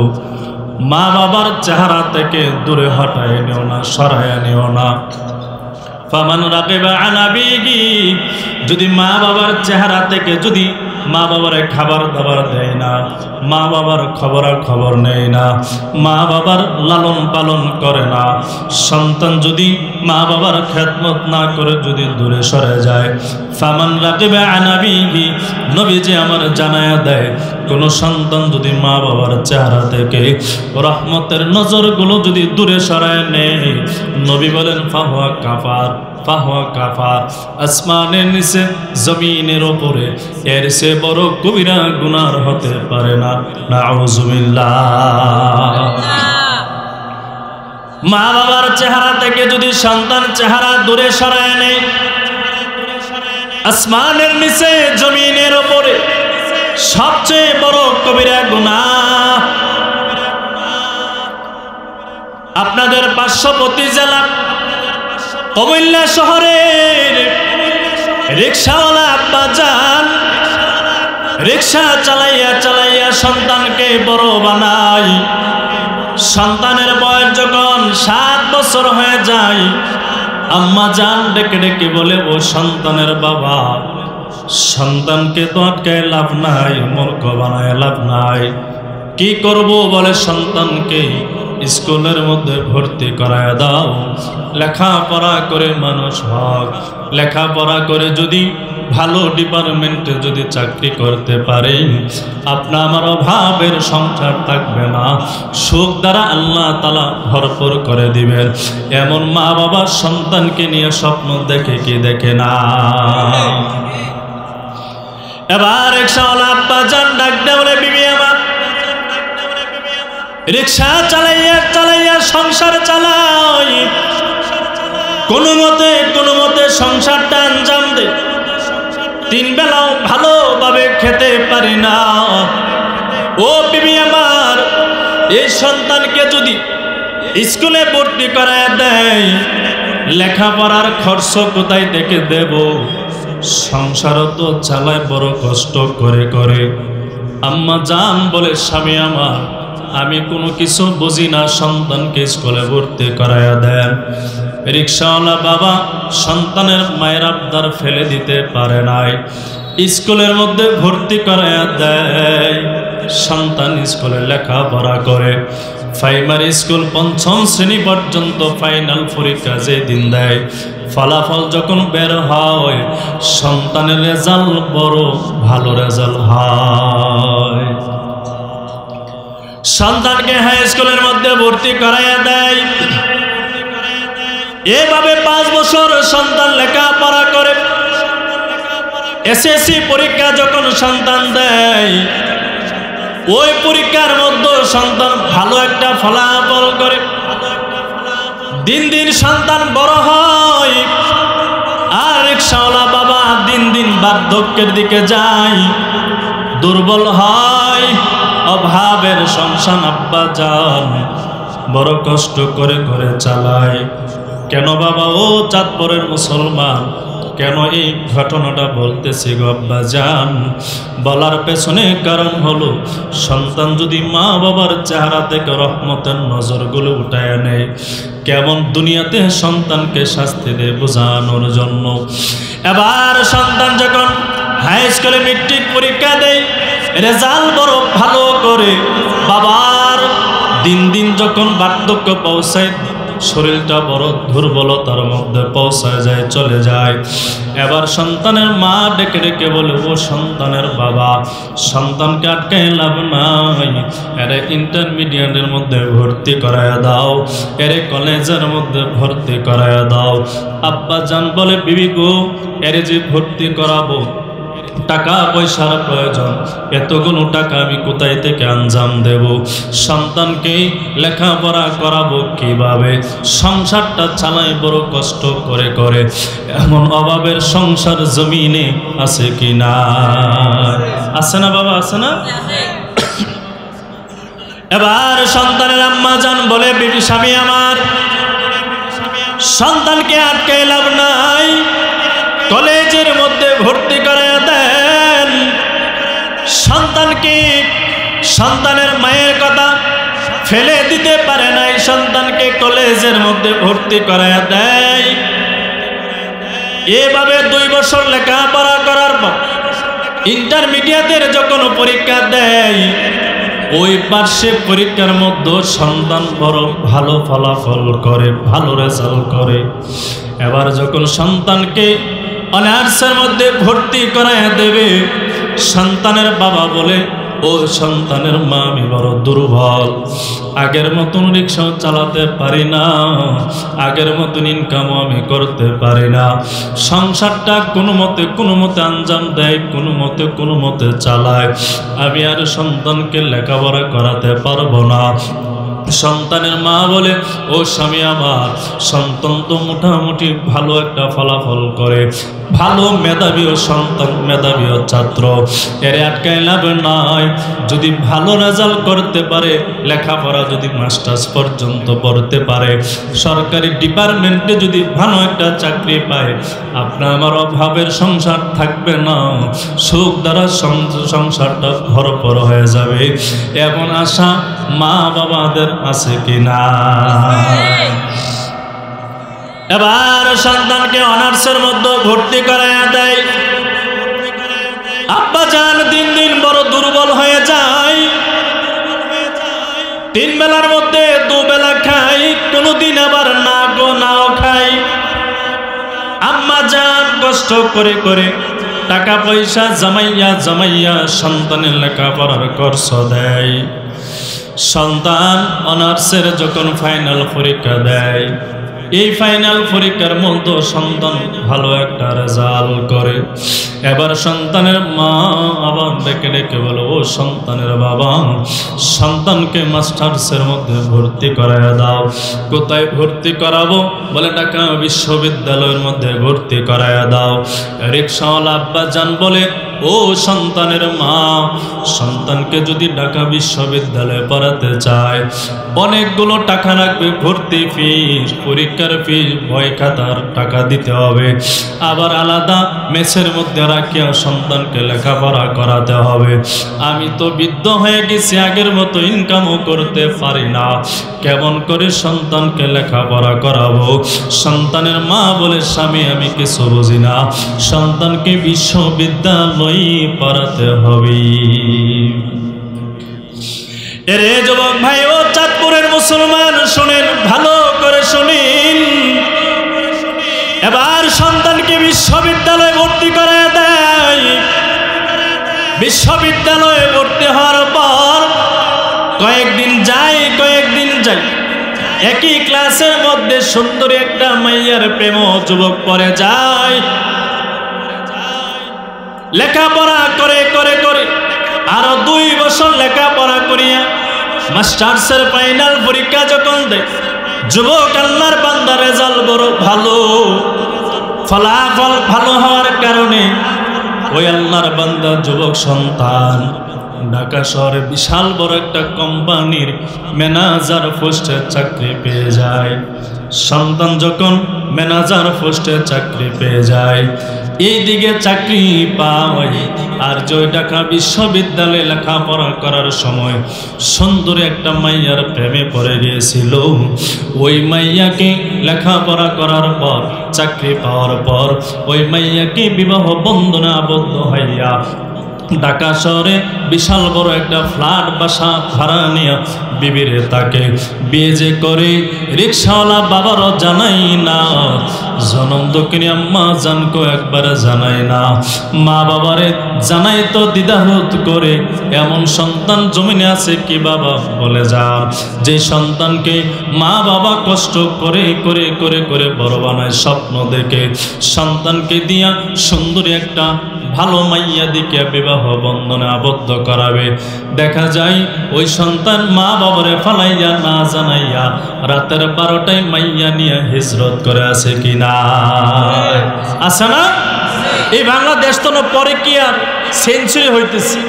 মা বাবার চেহারা থেকে দূরে হটায় নিও না, সরায় নিও না। ফামান রাকিবা আন আবিহি, যদি মা বাবার চেহারা থেকে, যদি মা বাবার খাবার দাবার দেয় না, মা বাবার খবর নেয় না, মা বাবার লালন পালন করে না, সন্তান যদি মা বাবার খেদমত না করে যদি দূরে সরে যায়, ফামান রাকিবা আন আবিহি, নবীজি আমার জানায়া দেয় কোন সন্তান যদি মা বাবার চেহারা থেকে রহমতের নজরগুলো যদি দূরে সরায় নেয়, নবী বলেন ফাহুয়া কাফার, ফাহুয়া কাফার। আসমানের নিচে জমিনের উপরে এর চেয়ে বড় কবিরা গুনাহ হতে পারে না। নাউযুবিল্লাহ। মা বাবার চেহারা থেকে যদি সন্তান চেহারা দূরে সরায় নেয়, আসমানের নিচে জমিনের উপরে সবচেয়ে বড় কবিরা গুনাহ। আপনাদের পার্শ্ববর্তী জেলা কুমিল্লা শহরের রিকশাওয়ালা আব্বা জান রিকশা চালাইয়া চালাইয়া সন্তানকে বড় বানায়। সন্তানের বয়স যখন 7 বছর হয়ে যায়, আম্মা জান ডেকে ডেকে বলে ও সন্তানের বাবা, সন্তানকে তো আটকায় লাভ নাই, মূর্খ বানায় লাভ নাই। কি করব? বলে সন্তানকে স্কুলের মধ্যে ভর্তি করায় দাও, লেখাপড়া করে মানুষ হোক, লেখাপড়া করে যদি ভালো ডিপার্টমেন্টে যদি চাকরি করতে পারে, আপনার আমার অভাবের সংসার থাকবে না, সুখ দ্বারা আল্লাহ তাআলা ভরপুর করে দিবেন। এমন মা বাবা সন্তানকে নিয়ে স্বপ্ন দেখে কি দেখে না? এবার রিকশাওয়ালা আব্বা জান ডাক দেয় বলে, বিবি আমার রিকশা চালাইয়া চালাইয়া সংসার চালাই, কোনো মতে সংসারটা আঞ্জাম দে, 3 বেলাও ভালোভাবে খেতে পারি না। ও বিবি আমার, এই সন্তানকে যদি স্কুলে ভর্তি করায় দেয়, লেখাপড়ার খরচ কোথায় থেকে দেব? সংসারও তো চালায় বড় কষ্ট করে করে। আম্মা জান বলে, স্বামী আমার, আমি কোনো কিছু বুঝি না, সন্তানকে স্কুলে ভর্তি করায়া দেন। রিকশাওয়ালা বাবা সন্তানের মায়ের আবদার ফেলে দিতে পারে নাই, স্কুলের মধ্যে ভর্তি করায়া দেয়। সন্তান স্কুলে লেখাপড়া করে, প্রাইমারি স্কুল 5ম শ্রেণী পর্যন্ত ফাইনাল পরীক্ষা যে দিন দেয়, ফলাফল যখন বের হয় সন্তানের রেজাল্ট বড় ভালো রেজাল্ট হয়। সন্তানকে হাই স্কুলের মধ্যে ভর্তি করাইয়া দেয়। এভাবে 5 বছর সন্তান লেখাপড়া করে এসএসসি পরীক্ষা যখন সন্তান দেয়, ওই পরীক্ষার মধ্যে সন্তান ভালো একটা ফলাফল করে। দিন দিন সন্তান বড় হয়, আর রিকশাওয়ালা বাবা দিন দিন বার্ধক্যের দিকে যায়, দুর্বল হয়, অভাবের সংসার আব্বা যান বড় কষ্ট করে করে চালায়। কেন বাবা? ও চাঁদপুরের মুসলমান, কেন এই ঘটনাটা বলতেছি গো আব্বা জান? বলার পেছনে কারণ হলো, সন্তান যদি মা বাবার চেহারা থেকে রহমতের নজরগুলো উঠায় নেয়, কেমন দুনিয়াতে সন্তানকে শাস্তি দেয় বোঝানোর জন্য। এবার সন্তান যখন হাই স্কুলে মেট্রিক পরীক্ষা দেয়, রেজাল্ট বড় ভালো করে, বাবার দিন দিন যখন বার্ধক্য পৌঁছায়, শরীরটা বড় দুর্বলতার মধ্যে পৌঁছায় যায়, চলে যায়। এবার সন্তানের মা ডেকে ডেকে বলে, ও সন্তানের বাবা, সন্তানকে আটকে লাভ নাই, এরে ইন্টারমিডিয়েটের মধ্যে ভর্তি করায়া দাও, এরে কলেজের মধ্যে ভর্তি করায়া দাও। আব্বা জান বলে, বিবি গো, এরে যে ভর্তি করাবো টাকা পয়সার প্রয়োজন, এতগুলো টাকা আমি কোথায় থেকে আঞ্জাম দেব? সন্তানকে লেখাপড়া করাবো কিভাবে? সংসারটা চালাই বড় কষ্ট করে করে। এমন অভাবের সংসার জমিনে আছে কি না? আছে না বাবা, আছে না? এবার সন্তানের আম্মা জান বলে, বিবি স্বামী আমার, সন্তানকে আটকে লাভ নাই, কলেজের মধ্যে ভর্তি করায়া দেন। সন্তানকে, সন্তানের মায়ের কথা ফেলে দিতে পারে নাই, সন্তানকে কলেজের মধ্যে ভর্তি করায়া দেয়। এভাবে 2 বছর লেখাপড়া করার পর ইন্টারমিডিয়েটের যখন পরীক্ষা দেয়, ওই বার্ষিক পরীক্ষার মধ্যে সন্তান বড় ভালো ফলাফল করে, ভালো রেজাল্ট করে। এবার যখন সন্তানকে অনার্সের মধ্যে ভর্তি করায় দেবে, সন্তানের বাবা বলে, ও সন্তানের মা, আমি বড় দুর্বল, আগের মতন রিক্সা চালাতে পারি না, আগের মতন ইনকামও আমি করতে পারি না, সংসারটা কোনো মতে আঞ্জাম দেয়, কোনো মতে চালায়, আমি আর সন্তানকে লেখাপড়া করাতে পারবো না। সন্তানের মা বলে, ও স্বামী আমার, সন্তান তো মোটামুটি ভালো একটা ফলাফল করে, ভালো মেধাবীয় সন্তান, মেধাবীয় ছাত্র, এর আটকায় লাভ নাই। যদি ভালো রেজাল্ট করতে পারে, লেখাপড়া যদি মাস্টার্স পর্যন্ত পড়তে পারে, সরকারি ডিপার্টমেন্টে যদি ভালো একটা চাকরি পায়, আপনার আমার অভাবের সংসার থাকবে না, সুখ দ্বারা সংসারটা ভরপুর হয়ে যাবে। এমন আশা মা বাবাদের আছে কিনা? এবার সন্তানকে অনার্সের মধ্যে ভর্তি করায়া দেয়। আব্বা জান দিন দিন বড় দুর্বল হয়ে যায়, 3 বেলার মধ্যে 2 বেলা খাই, কোনোদিন আবার নাও খাই। আম্মা জান কষ্ট করে করে টাকা পয়সা জমাইয়া সন্তানের লেখাপড়ার খরচ দেয়। সন্তান অনার্সের যখন ফাইনাল পরীক্ষা দেয়, এই ফাইনাল পরীক্ষার মধ্যে সন্তান ভালো একটা রেজাল্ট করে। এবার সন্তানের মা আবার ডেকে ডেকে বলে, ও সন্তানের বাবা, সন্তানকে মাস্টার্সের মধ্যে ভর্তি করায় দাও। কোথায় ভর্তি করাবো? বলে ঢাকা বিশ্ববিদ্যালয়ের মধ্যে ভর্তি করায় দাও। রিকশাওয়ালা আব্বা জান বলে, ও সন্তানের মা, সন্তানকে যদি ঢাকা বিশ্ববিদ্যালয়ে পড়াতে চায়, অনেকগুলো টাকা লাগবে, ভর্তি ফিস, পরীক্ষার ফিস, বই খাতার টাকা দিতে হবে, আবার আলাদা মেসের মধ্যে রাখিয়া সন্তানকে লেখাপড়া করাতে হবে। আমি তো বৃদ্ধ হয়ে গেছি, আগের মতো ইনকামও করতে পারি না, কেমন করে সন্তানকে লেখাপড়া করাবো? সন্তানের মা বলে, স্বামী আমি কিছু বুঝি না, সন্তানকে বিশ্ববিদ্যালয় পড়াতে হবে। এরে যুবক ভাই ও চাঁদপুরের মুসলমান, শোনেন, ভালো করে শুনিন। এবার সন্তানকে বিশ্ববিদ্যালয়ে ভর্তি করে দেয়। বিশ্ববিদ্যালয়ে ভর্তি হওয়ার পর কয়েকদিন যায়, একই ক্লাসের মধ্যে সুন্দরী একটা মাইয়ার প্রেম যুবক পড়ে যায়। লেখাপড়া করে করে করে আরো 2 বছর লেখাপড়া করিয়া মাস্টার্সের ফাইনাল পরীক্ষা যখন দেয়, যুবক আল্লাহর বান্দা রেজাল্ট বড় ভালো, ফলাফল ভালো হওয়ার কারণে ওই আল্লাহর বান্দা যুবক সন্তান ঢাকা শহরে বিশাল বড় একটা কোম্পানির ম্যানেজার পোস্টে চাকরি পেয়ে যায়। সন্তান যখন ম্যানেজার পোস্টে চাকরি পেয়ে যায়, এইদিকে চাকরি পায় আর জয় ঢাকা বিশ্ববিদ্যালয়ে লেখাপড়া করার সময় সুন্দরী একটা মাইয়ার প্রেমে পড়ে গিয়েছিল। ওই মাইয়াকে লেখাপড়া করার পর চাকরি পাওয়ার পর ওই মাইয়াকে বিবাহ বন্ধনে আবদ্ধ হইয়া ঢাকা শহরে বিশাল বড় একটা ফ্ল্যাট বাসা ভাড়া নিয়ে বিবিরে তাকে বিয়ে যে করে রিক্সাওয়ালা বাবারও জানাই না, জনম দক্ষিণী আম্মা জানকো একবারে জানাই না, মা বাবারে জানাই তো দ্বিধাবোধ করে। এমন সন্তান জমিনে আছে কি বাবা বলে যান, যে সন্তানকে মা বাবা কষ্ট করে করে করে করে বড় বানায়, স্বপ্ন দেখে সন্তানকে দিয়া সুন্দরী একটা ভালো মাইয়া দিকে বিবাহ বন্ধনে আবদ্ধ করাবে, দেখা যায় ওই সন্তান মা বাবারে ফালাইয়া না জানাইয়া রাতের 12টায় মাইয়া নিয়ে হিজরত করে আছে কিনা, আছে না? এই বাংলাদেশ তো পরে কি আর সেঞ্চুরি হইতেছে?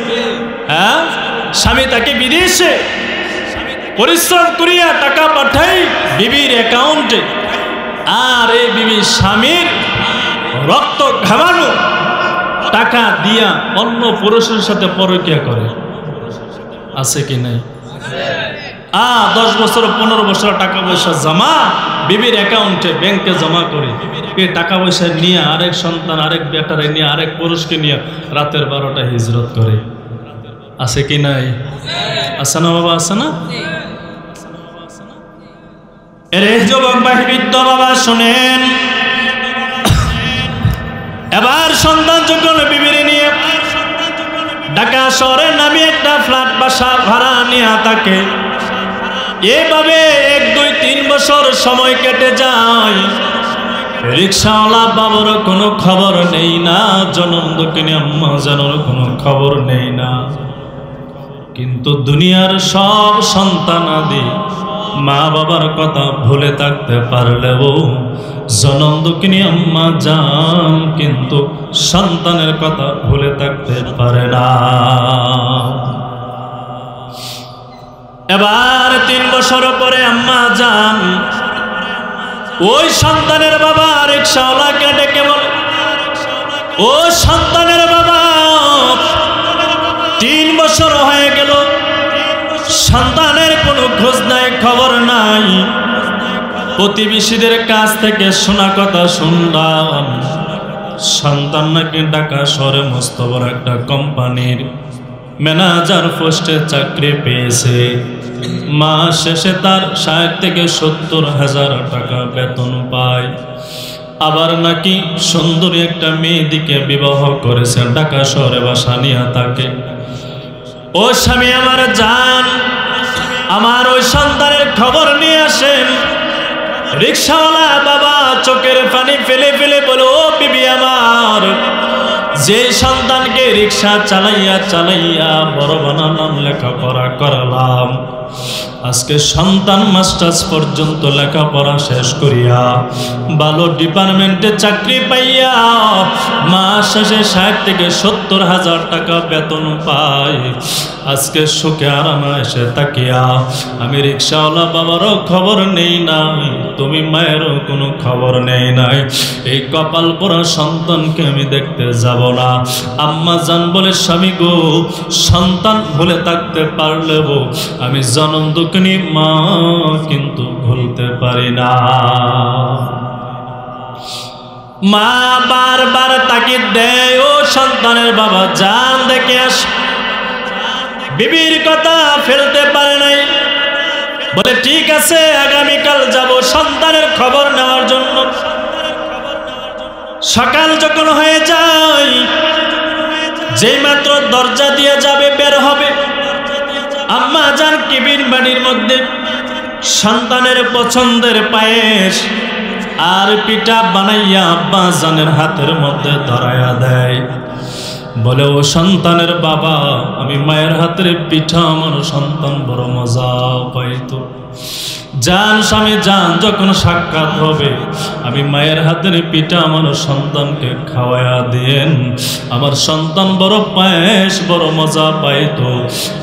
হ্যাঁ, স্বামী তাকে বিদেশে পরিশ্রম করিয়া টাকা পাঠাই বিবির অ্যাকাউন্টে, আর এই বিবি স্বামীর রক্ত ঘামানো টাকা দিয়া অন্য পুরুষের সাথে পরকীয়া করে, আছে কি নাই? 10 বছর 15 বছর টাকা পয়সা জমা বিবির অ্যাকাউন্টে ব্যাংকে জমা করে, এই টাকা পয়সা নিয়ে আরেক সন্তান আরেক বেটারে নিয়ে আরেক পুরুষকে নিয়ে রাতের 12টা হিজরত করে, আছে কি নাই? আছে না বাবা, আছে না? এরে যুবক ভাই বৃদ্ধ বাবা শুনেন, এবার সন্তান যখন বিবিরে নিয়ে ঢাকা শহরে নামে একটা ফ্ল্যাট বাসা ভাড়া নিয়ে থাকে, এভাবে 1 2 3 বছর সময় কেটে যায়। রিক্সাওয়ালা বাবার কোনো খবর নেই না, জনম দক্ষিণী আম্মা জানোর কোনো খবর নেই না। কিন্তু দুনিয়ার সব সন্তানাদি মা বাবার কথা ভুলে থাকতে পারলেও জনম দক্ষিণী আম্মা জান কিন্তু সন্তানের কথা ভুলে থাকতে পারে না। এবার 3 বছর পরে আম্মা জান ওই সন্তানের বাবা রিক্সাওয়ালাকে ডেকে বলে, ও সন্তানের বাবা, 3 বছর হয়ে গেল সন্তানের কোনো খোঁজ নাই, খবর নাই। প্রতিবেশীদের কাছ থেকে শোনা কথা শুনলাম, সন্তান নাকি ঢাকা শহরে মস্ত বড় একটা কোম্পানির ম্যানেজার পোস্টে চাকরি পেয়েছে। মাস শেষে তার 60 থেকে 70 হাজার টাকা বেতন পায়। আবার নাকি সুন্দরী একটা মেয়েদিকে বিবাহ করেছে, ঢাকা শহরে বাসা নিয়ে থাকে। ও স্বামী আমার জান, আমার ওই সন্তানের খবর নিয়ে আসেন। রিক্সাওয়ালা বাবা চোখের পানি ফেলে ফেলে বলো, ও বিবি আমার, যে সন্তানকে রিক্সা চালাইয়া চালাইয়া বড় বানালাম, লেখাপড়া করালাম, আজকে সন্তান মাস্টার্স পর্যন্ত লেখাপড়া শেষ করিয়া ভালো ডিপার্টমেন্টে চাকরি পাইয়া মাস শেষে 60 থেকে 70 হাজার টাকা বেতন পায়। আজকে সুখে আরামে এসে তাকিয়া আমি রিক্সাওয়ালা বাবারও খবর নেই নাই, তুমি মায়েরও কোনো খবর নেই নাই। এই কপাল পোড়া সন্তানকে আমি দেখতে যাব না। আম্মা জান বলে, স্বামী গো, সন্তান ভুলে থাকতে পারলেও আমি জনম দুঃখিনী মা কিন্তু ভুলতে পারি না। মা বারবার তাকিদ দেয়, ও সন্তানের বাবা জান দেখে আস। বিবির কথা ফেলতে পারে নাই, বলে ঠিক আছে আগামীকাল যাব সন্তানের খবর নেওয়ার জন্য। সকাল যখন হয়ে যায়, যেই মাত্র দরজা দিয়ে যাবে, বের হবে, আম্মা জান কেবিন বাড়ির মধ্যে সন্তানের পছন্দের পায়েস আর পিঠা বানাইয়া আব্বা জানের হাতের মধ্যে ধরাইয়া দেয়। বলে, ও সন্তানের বাবা, আমি মায়ের হাতের পিঠা আমার সন্তান বড় মজা পাইতো। জান স্বামী জান, যখন সাক্ষাৎ হবে আমি মায়ের হাতের পিঠা আমার সন্তানকে খাওয়াইয়া দিয়েন। আমার সন্তান বড় পায়েস বড় মজা পাইতো,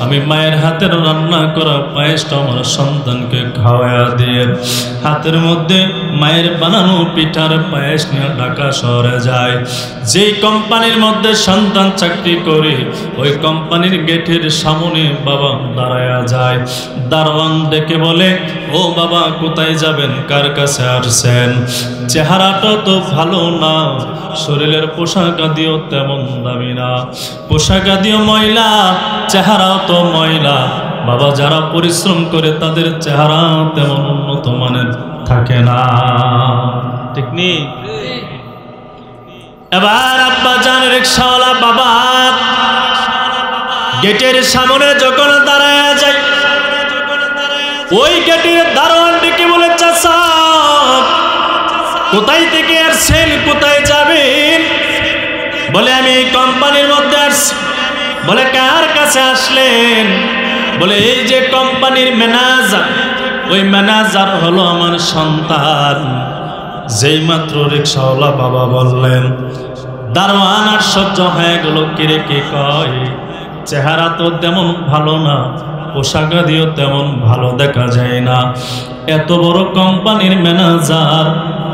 আমি মায়ের হাতের রান্না করা পায়েসটা আমার সন্তানকে খাওয়াইয়া দিয়েন। হাতের মধ্যে মায়ের বানানো পিঠার পায়েস নিয়ে ঢাকা শহরে যায়। যেই কোম্পানির মধ্যে সন্তান চাকরি করে, ওই কোম্পানির গেটের সামনে বাবা দাঁড়ায়া যায়। দারোয়ান ডেকে বলে, ও বাবা, কোথায় যাবেন, কার কাছে আসছেন? চেহারাটা তো ভালো না, শরীরের পোশাক আদিও তেমন দামি না, পোশাক আদিও ময়লা, চেহারাও তো ময়লা। বাবা, যারা পরিশ্রম করে তাদের চেহারা তেমন উন্নত মানের থাকে না, ঠিক নেই? এবার আব্বা জান রিকশাওয়ালা বাবা গেটের সামনে যখন দাঁড়ায়া যায়, ওই গেটের দারোয়ান ডেকে বলে, চাচা কোথায় থেকে আসছেন, কোথায় যাবেন? বলে, আমি এই কোম্পানির মধ্যে আসছি। বলে, কার কাছে আসলেন? বলে, এই যে কোম্পানির ম্যানেজার, ওই ম্যানেজার হলো আমার সন্তান। যেই মাত্র রিকশাওয়ালা বাবা বললেন, দারোয়ান আর সহ্য হয়ে গেল, কিরে কে কয়? চেহারা তো তেমন ভালো না, পোশাক দিয়েও তেমন ভালো দেখা যায় না, এত বড় কোম্পানির ম্যানেজার,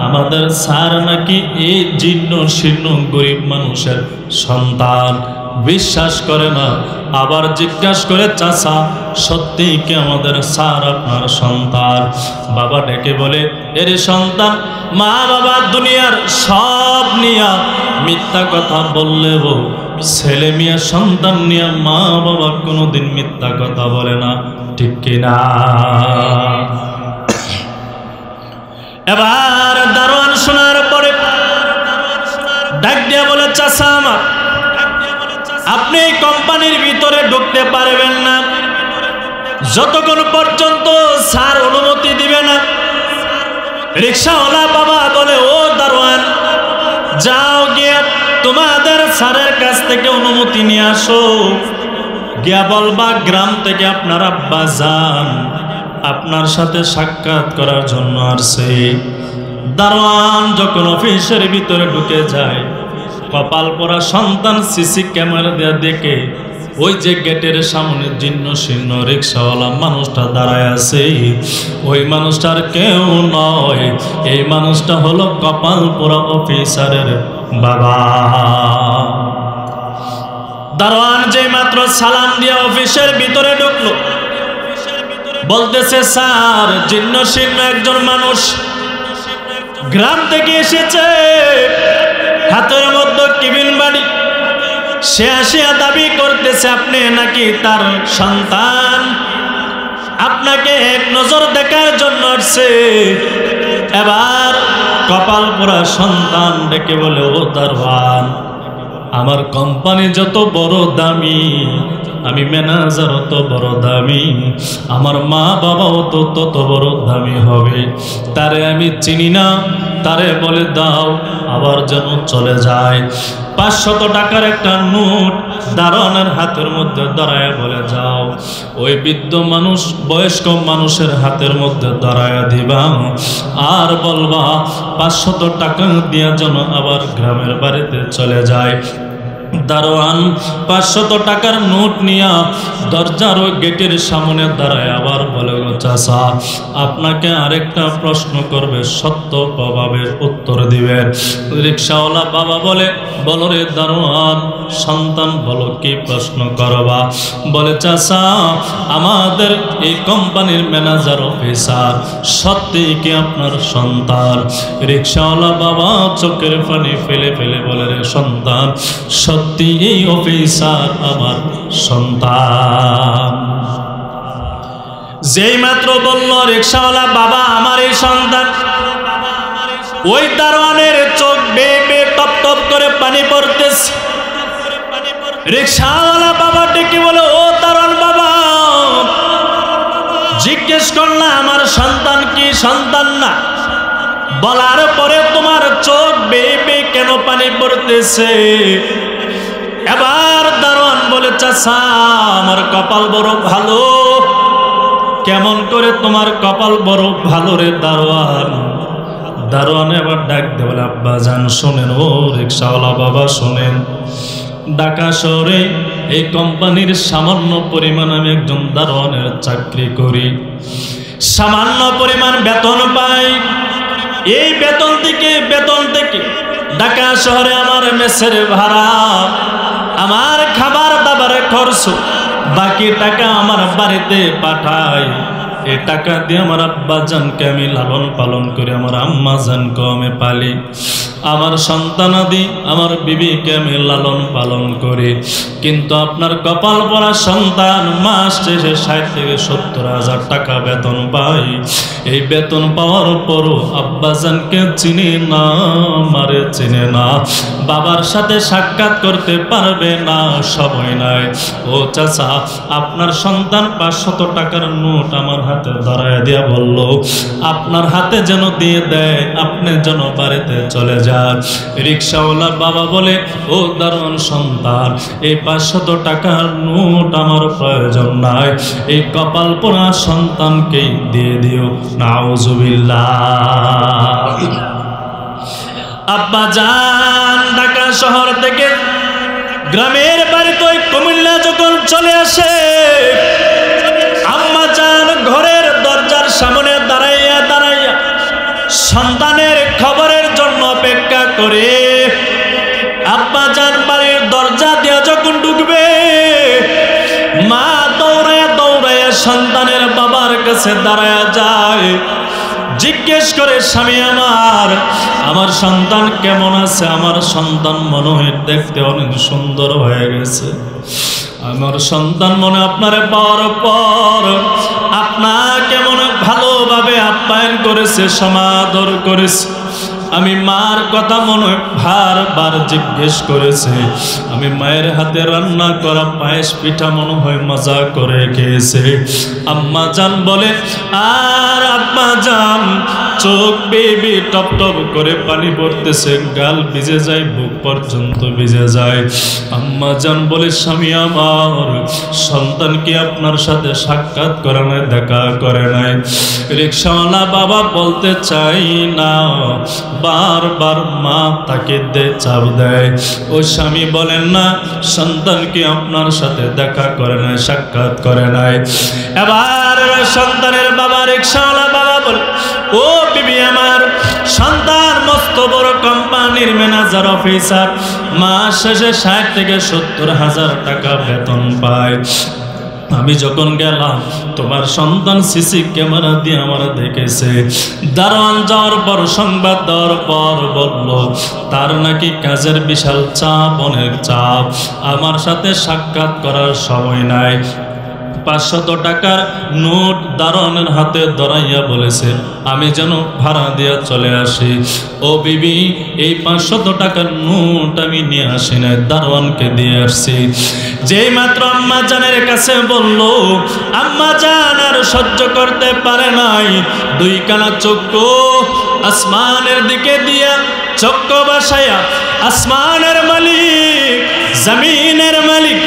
আমাদের স্যার নাকি এই জীর্ণ শীর্ণ গরিব মানুষের সন্তান। বিশ্বাস করে না, আবার জিজ্ঞাসা করে, চাচা সত্যি কি আমাদের স্যার আপনার সন্তান? বাবা ডেকে বলে, এর সন্তান, মা বাবা দুনিয়ার সব নিয়া মিথ্যা কথা বললেও ছেলে মেয়ে সন্তান নিয়ে মা বাবা কোনোদিন মিথ্যা কথা বলে না, ঠিক কিনা? এবার দারোয়ান শোনার পরে ডাক দিয়া বলে, চাচা আমার, আপনি এই কোম্পানির ভিতরে ঢুকতে পারবেন না যতক্ষণ পর্যন্ত স্যার অনুমতি দিবে না। রিকশাওয়ালা বাবা বলে, ও দারোয়ান, যাও গিয়ে তোমাদের স্যারের কাছ থেকে অনুমতি নিয়ে আসো, গিয়া বলবা গ্রাম থেকে আপনার আব্বা যান আপনার সাথে সাক্ষাৎ করার জন্য আসছে। দারোয়ান যখন অফিসের ভিতরে ঢুকে যায়, কপাল পরা সন্তান সিসি ক্যামেরা দিয়ে দেখে ওই যে গেটের সামনে জীর্ণ শীর্ণ রিকশাওয়ালা মানুষটা দাঁড়ায় আছে, ওই মানুষটার কেউ নয়, এই মানুষটা হলো কপাল পোড়া অফিসারের বাবা। দারোয়ান যে মাত্র সালাম দিয়ে অফিসের ভিতরে ঢুকলো, বলতেছে, স্যার জীর্ণ শীর্ণ একজন মানুষ গ্রাম থেকে এসেছে, হাতের মধ্যে কেবিন বাড়ি, সে আসিয়া দাবি করতেছে আপনি নাকি তার সন্তান, আপনাকে এক নজর দেখার জন্য আসছে। এবার কপাল পোড়া সন্তান ডেকে বলে, ও দারোয়ান, আমার কোম্পানি যত বড় দামি, আমি ম্যানেজার অত বড় দামি, আমার মা বাবাও তো তত বড় দামি হবে, তারে আমি চিনি না, তারে বলে দাও, আবার যেন চলে যায়। 500 টাকার একটা নোট দারোয়ানের হাতের মধ্যে দাঁড়ায় বলে, যাও ওই বৃদ্ধ মানুষ বয়স্ক মানুষের হাতের মধ্যে দাঁড়ায় দিবা, আর বলবা 500 টাকা দিয়া যেন আবার গ্রামের বাড়িতে চলে যায়। দারোয়ান 500 টাকার নোট নিয়া দরজার ওই গেটের সামনে দাঁড়ায় আবার বলে, গো চাচা, আপনাকে আরেকটা প্রশ্ন করবে, সত্য প্রভাবে উত্তর দিবেন। রিকশাওয়ালা বাবা বলে, বলো রে দারোয়ান, সন্তান বলো কি প্রশ্ন করবা? বলে, চাচা, আমাদের এই কোম্পানির ম্যানেজার অফিসার সত্যি কি আপনার সন্তান? রিকশাওয়ালা বাবা চোখের পানি ফেলে ফেলে বলে, রে সন্তান, সত্যি এই অফিসার আমার সন্তান। যেই মাত্র বলল রিকশাওয়ালা বাবা আমার এই সন্তান, ওই দারোয়ানের চোখ বেয়ে বেয়ে টপ করে পানি পড়তেছে। রিকশাওয়ালা বাবা ডেকে বলে, ও দারোয়ান বাবা, জিজ্ঞেস করলাম আমার সন্তান কি সন্তান না, বলার পরে তোমার চোখ বেয়ে বেয়ে কেন পানি পড়তেছে? এবার দারোয়ান বলে, চাচা আমার কপাল বড় ভালো। কেমন করে তোমার কপাল বড় ভালো রে দারোয়ান? দারোয়ান এবার ডাক দে বলে, আব্বা জান শোনেন, ও রিকশাওয়ালা বাবা শোনেন, ঢাকা শহরে এই কোম্পানির সামান্য পরিমাণ আমি একজন দারোয়ানের চাকরি করি, সামান্য পরিমাণ বেতন পাই। এই বেতন থেকে ঢাকা শহরে আমার মেসের ভাড়া, আমার খাবার দাবারের খরচ, বাকি টাকা আমার বাড়িতে পাঠাই। এই টাকা দিয়ে আমার আব্বা জানকে আমি লালন পালন করি, আমার আম্মা জানকে আমি পালি, আমার সন্তানাদি আমার বিবিকে আমি লালন পালন করি। কিন্তু আপনার কপাল পরা সন্তান মাস শেষে 60 থেকে 70,000 টাকা বেতন পাই। এই বেতন পাওয়ার পরও আব্বাজানকে চিনে না, আমারে চিনে না, বাবার সাথে সাক্ষাৎ করতে পারবে না, সময় নাই। ও চাচা, আপনার সন্তান 500 টাকার নোট আমার হাতে ধরায় দিয়া বলল, আপনার হাতে যেন দিয়ে দেয়, আপনি যেন বাড়িতে চলে যান। রিকশাওয়ালা বাবা বলে, ও দারোয়ান সন্তান, এই 500 টাকার নোট আমার প্রয়োজন নাই, এই কপাল পোড়া সন্তানকেই দিয়ে দিও। নাউজুবিল্লাহ। আব্বা জান ঢাকা শহর থেকে গ্রামের বাড়িতে কুমিল্লা যখন চলে আসে, আম্মা জান ঘরের দরজার সামনে দাঁড়াইয়া দাঁড়াইয়া সন্তানের খবরের জন্য অপেক্ষা করে। আব্বা জান বাড়ির দরজা দিয়ে যখন ঢুকবে, মা দৌড়ায় দৌড়ায় সন্তানের বাবার কাছে দাঁড়ায়া যায়, জিজ্ঞেস করে, স্বামী আমার সন্তান কেমন আছে? আমার সন্তান মনে হয় দেখতে অনেক সুন্দর হয়ে গেছে, আমার সন্তান মনে আপনারে পাওয়ার পর আপনাকে মনে ভালোভাবে আপ্যায়ন করেছে, সমাদর করেছে। আমি মার কথা মনে বারবার জিজ্ঞেস করেছে, আমি মায়ের হাতে রান্না করা পায়েস পিঠা মনে হয় মজা করে খেয়েছে। আম্মা জান বলে, আর আব্বা জান চোখ বেবি টপ টপ করে পানি পড়তেছে, গাল ভিজে যায়, বুক পর্যন্ত ভিজে যায়। আম্মা জান বলে, স্বামী আমার সন্তান কি আপনার সাথে সাক্ষাৎ করে নাই, দেখা করে নাই? রিকশাওয়ালা বাবা বলতে চাই না, বারবার মা তাকে চাপ দেয়। ও স্বামী বলেন না, সন্তান কি আপনার সাথে দেখা করে নাই, সাক্ষাৎ করে নাই? এবার সন্তানের বাবা রিকশাওয়ালা বাবা বলে, ও বিবি আমার সন্তান মস্ত বড় কোম্পানির ম্যানেজার অফিসার, মাস শেষে 60 থেকে 70,000 টাকা বেতন পায়। আমি যখন গেলাম তোমার সন্তান সিসি ক্যামেরা দিয়ে আমার দেখেছে। দারোয়ান যাওয়ার পর সংবাদ দেওয়ার পর বলল, তার নাকি কাজের বিশাল চাপ, অনেক চাপ, আমার সাথে সাক্ষাৎ করার সময় নাই। 500 টাকার নোট দারোয়ানের হাতে ধরাইয়া বলেছে, আমি যেন ভাড়া দিয়া চলে আসি। ও বিবি, এই 500 টাকার নোট আমি নিয়ে আসি না, দারোয়ানকে দিয়ে আসছি। যেই মাত্র আম্মা জানের কাছে বলল, আম্মা জান আর সহ্য করতে পারে নাই, 2 কানা চক্ষু আসমানের দিকে দিয়া চক্ষু বাসায়া, আসমানের মালিক জমিনের মালিক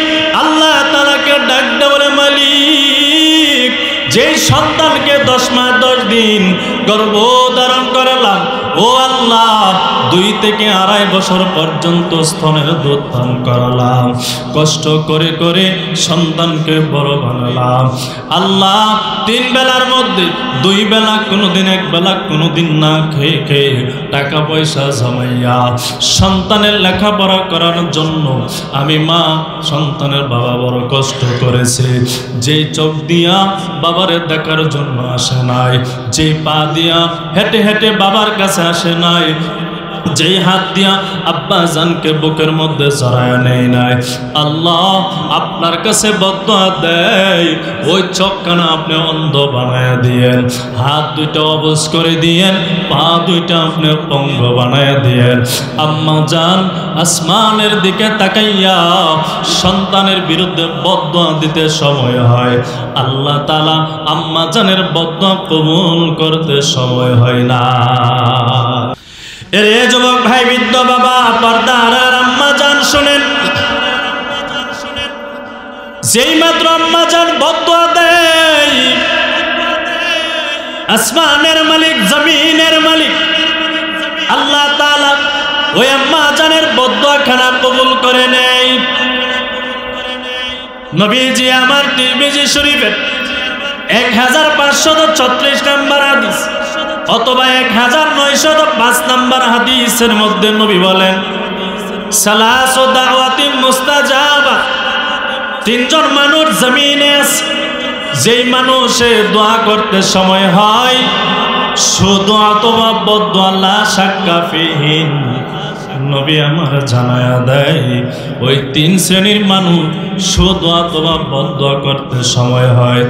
আল্লাহ তাআলাকে ডাক দেয়, বলে, মালিক, যেই সন্তানকে 10 মাস 10 দিন গর্ভধারণ করালাম, ও আল্লাহ 2 থেকে 2.5 বছর পর্যন্ত স্তনের দুধ পান করালাম, কষ্ট করে করে সন্তানকে বড় বানালাম। আল্লাহ 3 বেলার মধ্যে 2 বেলা, কোনোদিন 1 বেলা, কোনোদিন না খেয়ে খেয়ে টাকা পয়সা জমাইয়া সন্তানের লেখাপড়া করার জন্য আমি মা সন্তানের বাবা বড় কষ্ট করেছে। যেই চোখ দিয়া বাবারে দেখার জন্য আসে নাই, যেই পা দিয়া হেঁটে হেঁটে বাবার কাছে আসে নাই, যেই হাত দিয়া আব্বা জানকে বুকের মধ্যে জড়ায় নেই নাই, আল্লাহ আপনার কাছে বদদুয়া দেয় ওই চোখখানা আপনি অন্ধ বানায় দিয়েন, হাত দুইটা অবশ করে দিয়েন, পা দুইটা আপনি পঙ্গ বানায় দিয়েন। আম্মা জান আসমানের দিকে তাকাইয়া সন্তানের বিরুদ্ধে বদদুয়া দিতে সময় হয়, আল্লাহ তাআলা আম্মা জানের বদদুয়া কবুল করতে সময় হয় না। এরে যুবক ভাই, বৃদ্ধ বাবা, পর্দার আম্মা জান শুনেন, যেই মাত্র আম্মা জান বদদুয়া দেয়, আসমানের মালিক জমিনের মালিক আল্লাহ তাআলা ওই আম্মা জানের বদদুয়া খানা কবুল করে নেয়। নবীজি আমার তিরমিজি শরীফের 1536 নম্বর হাদিস অথবা 1905 নম্বর হাদিসের মধ্যে নবী বলেন, সালাসু দাওয়াতিন মুস্তাজাবা, তিনজন মানুষ জমিনে আছে, যেই মানুষে দোয়া করতে সময় হয় শুধু অথবা বদদুয়া লা শাক্কা ফিহিন, নবী আমার জানায়া দেয় ওই তিন শ্রেণীর মানুষ শুধু অথবা বদদুয়া করতে সময় হয়,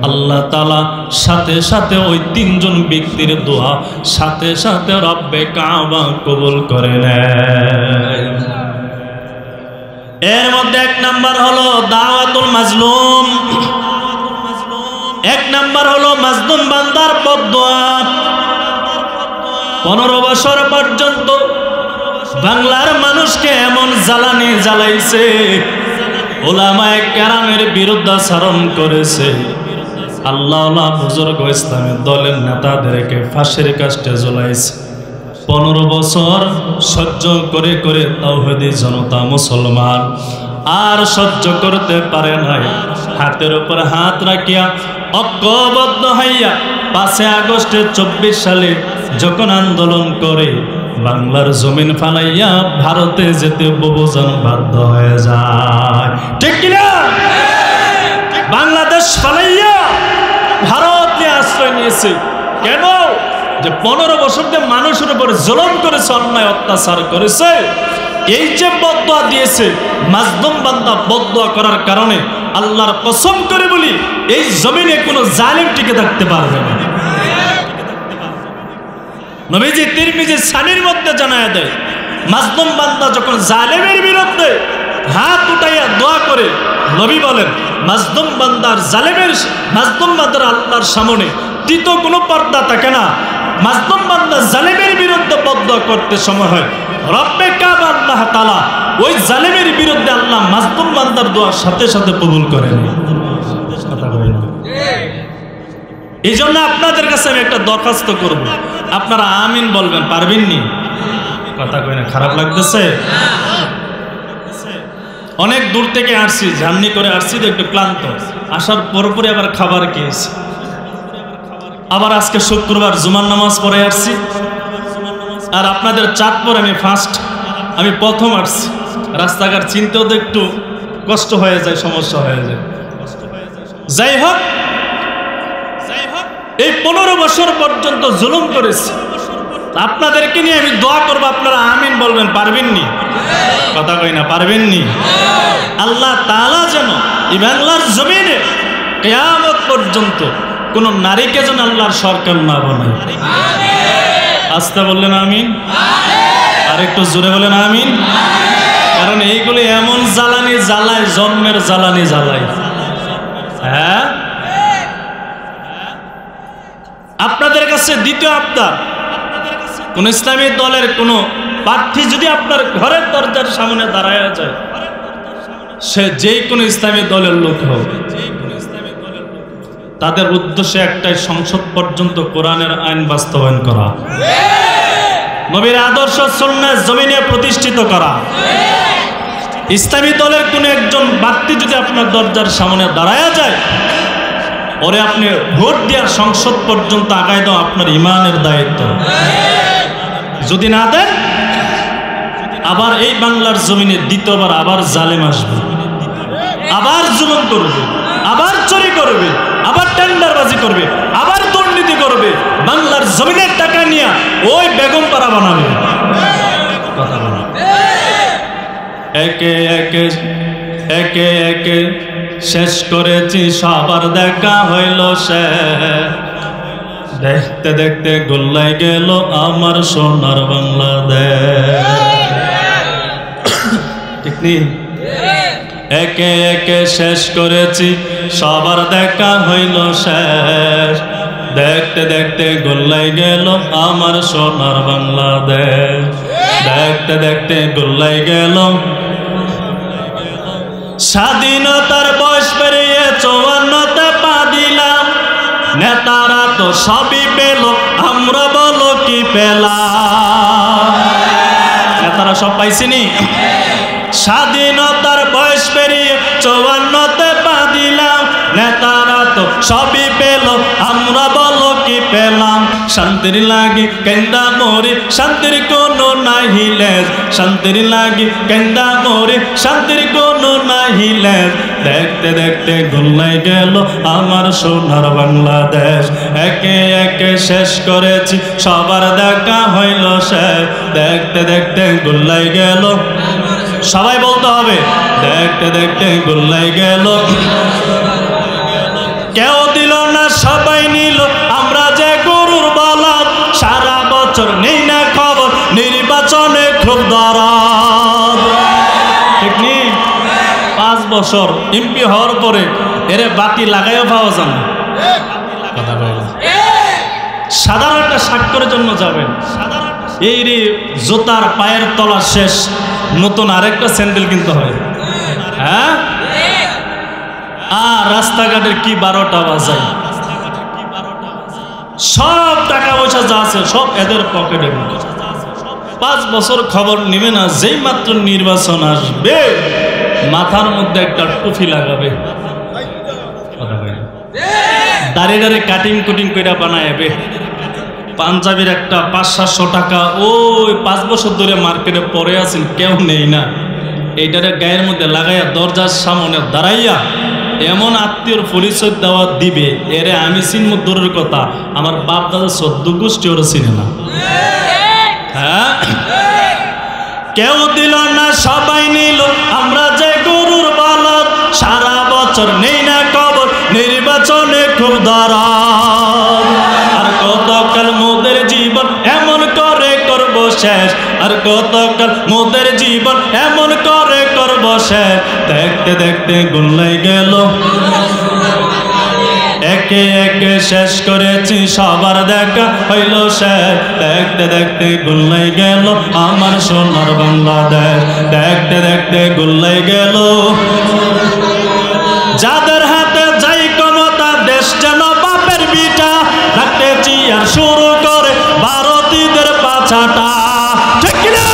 আল্লাহ তাআলা সাথে সাথে ওই তিনজন ব্যক্তির দোয়া সাথে সাথে রব্বে কাবা কবুল করে নেয়। এর মধ্যে এক নাম্বার হলো দাওয়াতুল মাজলুম, এক নাম্বার হলো মাজলুম বান্দার বদদুয়া। 15 বছর পর্যন্ত বাংলার মানুষকে এমন জ্বালানি জ্বালাইছে, উলামায়ে কেরামের বিরুদ্ধাচরণ করেছে, আল্লাহ বুজুর্গ ইসলামের দলের নেতাদেরকে ফাঁসির কাস্টে ঝুলাইছে। 15 বছর সহ্য করে করে তাওহীদি জনতা মুসলমান আর সহ্য করতে পারে নাই, হাতের উপর হাত রাখিয়া ঐক্যবদ্ধ হইয়া 5 আগস্টে 24 সালে যখন আন্দোলন করে বাংলার জমিন ফালাইয়া ভারতে যেতে বহুজন বাধ্য হয়ে যায়, ঠিক কিনা? বাংলাদেশ ফালাইয়া ভারত নিয়ে আশ্রয় নিয়েছে। কেন? যে 15 বছর ধরে মানুষের উপর জুলুম করেছে, অন্যায় অত্যাচার করেছে, এই যে বদদুয়া দিয়েছে, মাজলুম বান্দা বদদুয়া করার কারণে আল্লাহর কসম করে বলি এই জমিনে কোনো জালিম টিকে থাকতে পারবে না। নবীজি তিরমিজি সানির মধ্যে জানায়া দেয়, মাজলুম বান্দা যখন জালিমের বিরুদ্ধে হাত উঠাইয়া দোয়া করে, নবী বলেন মাজলুম বান্দার জালিমের মাজলুম বান্দার আল্লাহর সামনে তৃতীয় কোনো পর্দা থাকে না। মাজলুম বান্দা জালিমের বিরুদ্ধে বদদুয়া করতে সময় হয়, রব্বে কাবা আল্লাহ তাআলা ওই জালিমের বিরুদ্ধে আল্লাহ মাজলুম বান্দার দোয়ার সাথে সাথে কবুল করেন। এই জন্য আপনাদের কাছে আমি একটা দরখাস্ত করব, আপনারা আমিন বলবেন, পারবেন নি? কথা কই না, খারাপ লাগতেছে? অনেক দূর থেকে আসছি, জার্নি করে আসছি তো একটু ক্লান্ত, আসার পরপরই আবার খাবার খেয়েছি, আবার আজকে শুক্রবার জুমার নামাজ পড়ে আসছি, আর আপনাদের চাঁদপুর আমি ফার্স্ট, আমি প্রথম আসছি, রাস্তাঘাট চিনতেও তো একটু কষ্ট হয়ে যায়, সমস্যা হয়ে যায়। যাই হোক, এই 15 বছর পর্যন্ত জুলুম করেছি, আপনাদেরকে নিয়ে আমি দোয়া করবো, আপনারা আমিন বলবেন, পারবেন নি? কথা কই না, পারবেন নি? আল্লাহ তাআলা যেন এই বাংলার জমিনে কিয়ামত পর্যন্ত কোন নারীকে যেন আল্লাহর সরকার না বানায়। আস্তে বললেন আমিন, আর একটু জোরে বলেন আমিন। কারণ এইগুলো এমন জ্বালানি জ্বালায়, জন্মের জ্বালানি জ্বালায়। হ্যাঁ, আপনাদের কাছে দ্বিতীয় আবদার, কোন ইসলামী দলের কোন প্রার্থী যদি আপনার ঘরের দরজার সামনে দাঁড়ায় যায়, সে যে কোনো ইসলামী দলের লোক হোক, তাদের উদ্দেশ্যে একটাই, সংসদ পর্যন্ত কোরআনের আইন বাস্তবায়ন করা, নবীর আদর্শ সুন্নাহ জমিনে প্রতিষ্ঠিত করা। ইসলামী দলের কোন একজন ব্যক্তি যদি আপনার দরজার সামনে দাঁড়ায় যায়, ওরে আপনি ভোট দেওয়া সংসদ পর্যন্ত আগায় দাও, আপনার ইমানের দায়িত্ব। যদি না দেন, আবার এই বাংলার জমিনে দ্বিতীয়বার আবার জালেম আসবে, আবার জুলুম করবে, আবার চুরি করবে, আবার টেন্ডারবাজি করবে, আবার দুর্নীতি করবে, বাংলার জমিনের টাকা নিয়ে ওই বেগম পাড়া বানাবে। একে একে একে একে শেষ করেছি, সবার দেখা হইল শেষ। দেখতে দেখতে গোল্লাই গেল আমার সোনার বাংলাদেশ। ঠিক নেই? একে একে শেষ করেছি, সবার দেখা হইল শেষ। দেখতে দেখতে গোল্লাই গেল আমার সোনার বাংলাদেশ। দেখতে দেখতে গোল্লাই গেল। স্বাধীনতার বয়স পেরিয়ে 54তে পা দিলাম, নেতারা তো সবই পেল, আমরা বলো কি পেলাম? নেতারা সব পাইছিনি? স্বাধীনতার বয়স পেরিয়ে 54তে পা দিলাম, নেতারা তো সবই পেল, আমরা বলো কি পেলাম? শান্তির লাগি কেন্দা মরি, শান্তির কোনো নাহিলে, শান্তির লাগি কেন্দা মরি, শান্তির কোনো নাহিলে। দেখতে দেখতে গোল্লাই গেল আমার সোনার বাংলাদেশ। একে একে শেষ করেছি, সবার দেখা হইল শেষ। দেখতে দেখতে গোল্লাই গেল, সবাই বলতে হবে, দেখতে দেখতে গোল্লাই গেল। কেউ দিল না, সবাই নিল, আমরা যে গরুর বলদ। সারা বছর নেই না খবর, নির্বাচনে খুব দরদ। ঠিক নেই? 5 বছর এমপি হওয়ার পরে এরে বাতি লাগাইও পাওয়া যায় না। সাধারণ একটা স্বাক্ষরের জন্য যাবেন, এই রে জুতার পায়ের তলা শেষ, নতুন আরেকটা স্যান্ডেল কিনতে হবে। হ্যাঁ, আর রাস্তাঘাটের কি 12টা বাজায়, সব টাকা পয়সা যা আছে সব এদের পকেটে। 5 বছর খবর নেবে না, যেই মাত্র নির্বাচন আসবে মাথার মধ্যে একটা টুপি লাগাবে, দাঁড়িয়ে দাঁড়িয়ে কাটিং কুটিং করে বানাবে, পাঞ্জাবির একটা 500-700 টাকা ওই 5 বছর ধরে মার্কেটে পরে আছেন, কেউ নেই না, এইটারে গায়ের মধ্যে লাগাইয়া দরজার সামনে দাঁড়াইয়া এমন আত্মীয়র পরিচয় দেওয়া দিবে, এরে আমি চিনব দূরের কথা, আমার বাপ দাদা 14 গোষ্ঠী ওরা চিনে না। হ্যাঁ, কেউ দিল না, সবাই নিল, আমরা যে গরুর বলদ। সারা বছর নেই না খবর, নির্বাচনে খুব দরদ। আর কতকাল মোদের জীবন এমন করে করব শেষ, আর কতকাল মোদের জীবন এমন করে করব শেষ। দেখতে দেখতে গোল্লাই গেল, একে একে শেষ করেছি, সবার দেখা হইল শেষ। দেখতে দেখতে গোল্লাই গেল আমার সোনার বাংলাদেশ। দেখতে দেখতে গোল্লাই গেল। যাদের হাতে যাই ক্ষমতা, দেশ যেন বাপের বিটা, রাখতে চিয়ার শুরু করে ভারতীয়দের পাছাটা। ঠিক কিনা?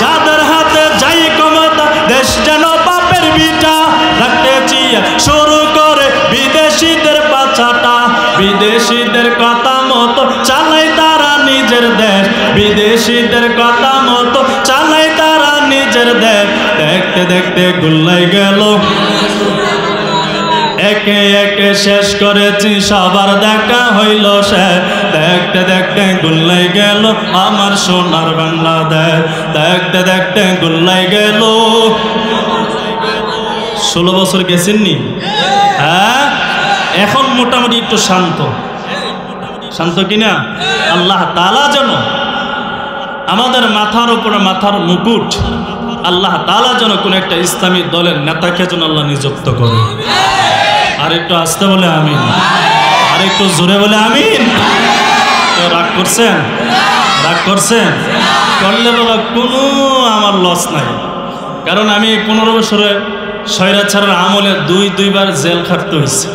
যাদের হাতে যাই ক্ষমতা, দেশ যেন বাপের বিটা, রাখতে চিয়ার শুরু করে বিদেশিদের পাছাটা। বিদেশিদের কথা মতো চালাই তারা নিজের দেশ, বিদেশিদের কথা মতো চালাই তারা নিজের দেশ। দেখতে দেখতে গোল্লাই গেল, একে একে শেষ করেছি, সবার দেখা হইল শেষ। দেখতে দেখতে গোল্লাই গেল আমার সোনার বাংলাদেশ। দেখতে দেখতে গোল্লাই গেল। 16 বছর গেছেননি? হ্যাঁ, এখন মোটামুটি একটু শান্ত, শান্ত কিনা? আল্লাহ তাআলা যেন আমাদের মাথার উপরে মাথার মুকুট, আল্লাহ তাআলা যেন কোন একটা ইসলামী দলের নেতাকে যেন আল্লাহ নিযুক্ত করে। আর একটু আসতে বলে আমিন, আর একটু জোরে বলে আমিন। তো রাগ করছেন? রাগ করছেন? করলে বাবা কোনো আমার লস নাই, কারণ আমি 15 বছরে স্বৈরাচারের আমলে দুইবার জেল খাটতে হয়েছে।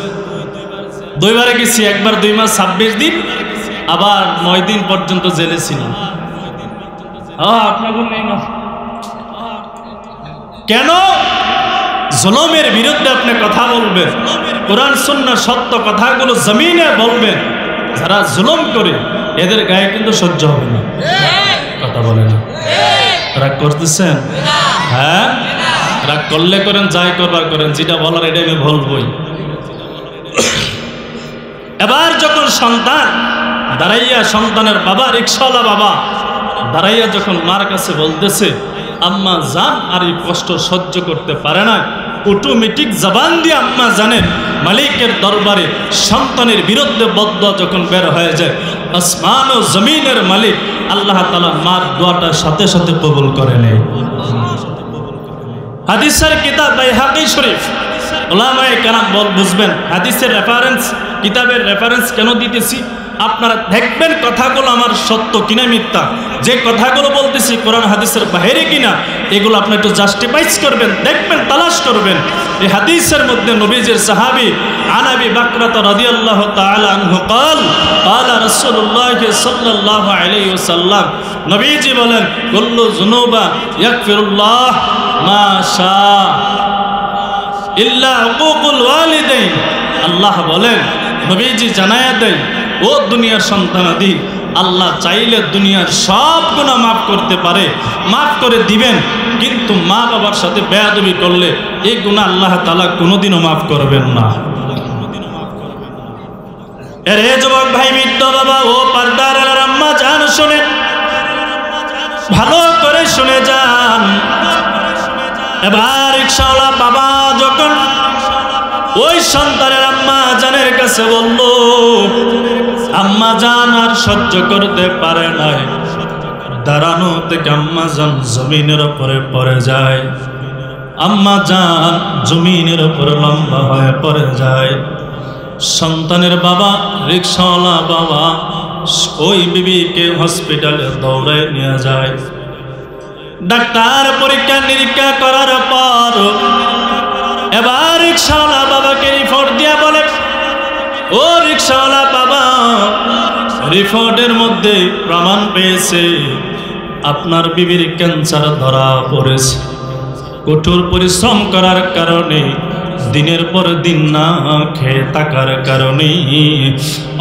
2বারে গেছি, একবার 2 মাস 26 দিন, আবার 9 দিন পর্যন্ত জেলে ছিলাম। আপনাকে নেই না কেন? জুলুমের বিরুদ্ধে আপনি কথা বলবেন, কোরআন সুন্নাহ সত্য কথাগুলো জমিনে বলবেন। যারা জুলুম করে এদের গায়ে কিন্তু সহ্য হবে না। কথা বলে না? রাগ করতেছেন? হ্যাঁ, রাগ করলে করেন, যাই করবার করেন, যেটা বলার এটা আমি বলবই। এবার যখন সন্তান দাঁড়াইয়া, সন্তানের বাবা, রিক্সাওয়ালা বাবা দাঁড়াইয়া যখন মার কাছে বলতেছে, আম্মা জান আর এই কষ্ট সহ্য করতে পারে না, অটোমেটিক জবান দিয়ে আম্মা জানেন মালিকের দরবারে সন্তানের বিরুদ্ধে বদদুয়া যখন বের হয়ে যায়, আসমান ও জমিনের মালিক আল্লাহ তাআলা মার দোয়াটার সাথে সাথে কবুল করে নেয়। হাদিসের কিতাব বাইহাকি শরীফ, উলামায়ে কেরাম বুঝবেন হাদিসের রেফারেন্স, কিতাবের রেফারেন্স কেন দিতেছি, আপনারা দেখবেন কথাগুলো আমার সত্য কিনা মিথ্যা, যে কথাগুলো বলতেছি কোরআন হাদিসের বাইরে কিনা, এগুলো আপনি একটু জাস্টিফাইজ করবেন, দেখবেন, তালাশ করবেন। এই হাদিসের মধ্যে নবীজির সাহাবী আনাবি বাকরাত রাদিয়াল্লাহু তাআলা আনহু قال قال رسول الله صلى الله عليه وسلم, নবীজি বলেন কুল্লু যুনুবা ইয়াগফিরুল্লাহ মা শা ইল্লা হুকুকুল ওয়ালিদাইন। আল্লাহ বলেন, নবীজি জানায়া দেয়, ও দুনিয়ার সন্তানাদি, আল্লাহ চাইলে দুনিয়ার সব গুনাহ মাফ করতে পারে, মাফ করে দিবেন, কিন্তু মা বাবার সাথে বেয়াদবি করলে এই গুনাহ আল্লাহ তাআলা কোনোদিনও মাফ করবেন না। এর যুবক ভাই, বৃদ্ধ বাবা ও পর্দার আম্মা জান, শুনেন, ভালো করে শুনে যান। এবার রিকশাওয়ালা বাবা যখন ওই সন্তানের আম্মা জানের কাছে বলল, আম্মা জান আর সহ্য করতে পারে নাই, দাঁড়ানো থেকে আম্মা জান জমিনের উপরে পড়ে যায়, আম্মা জান জমিনের উপরে লম্বা হয়ে পড়ে যায়। সন্তানের বাবা, রিকশাওয়ালা বাবা, ওই বিবিকে হসপিটালে দৌড়ায় নিয়ে যায়। ডাক্তার পরীক্ষা নিরীক্ষা করার পর এবার রিকশাওয়ালা বাবাকে রিপোর্ট দিয়া বলে, ও রিকশাওয়ালা বাবা, রিপোর্টের মধ্যে প্রমাণ পেয়েছে আপনার বিবির ক্যান্সার ধরা পড়েছে। কঠোর পরিশ্রম করার কারণে, দিনের পর দিন না খেয়ে থাকার কারণে,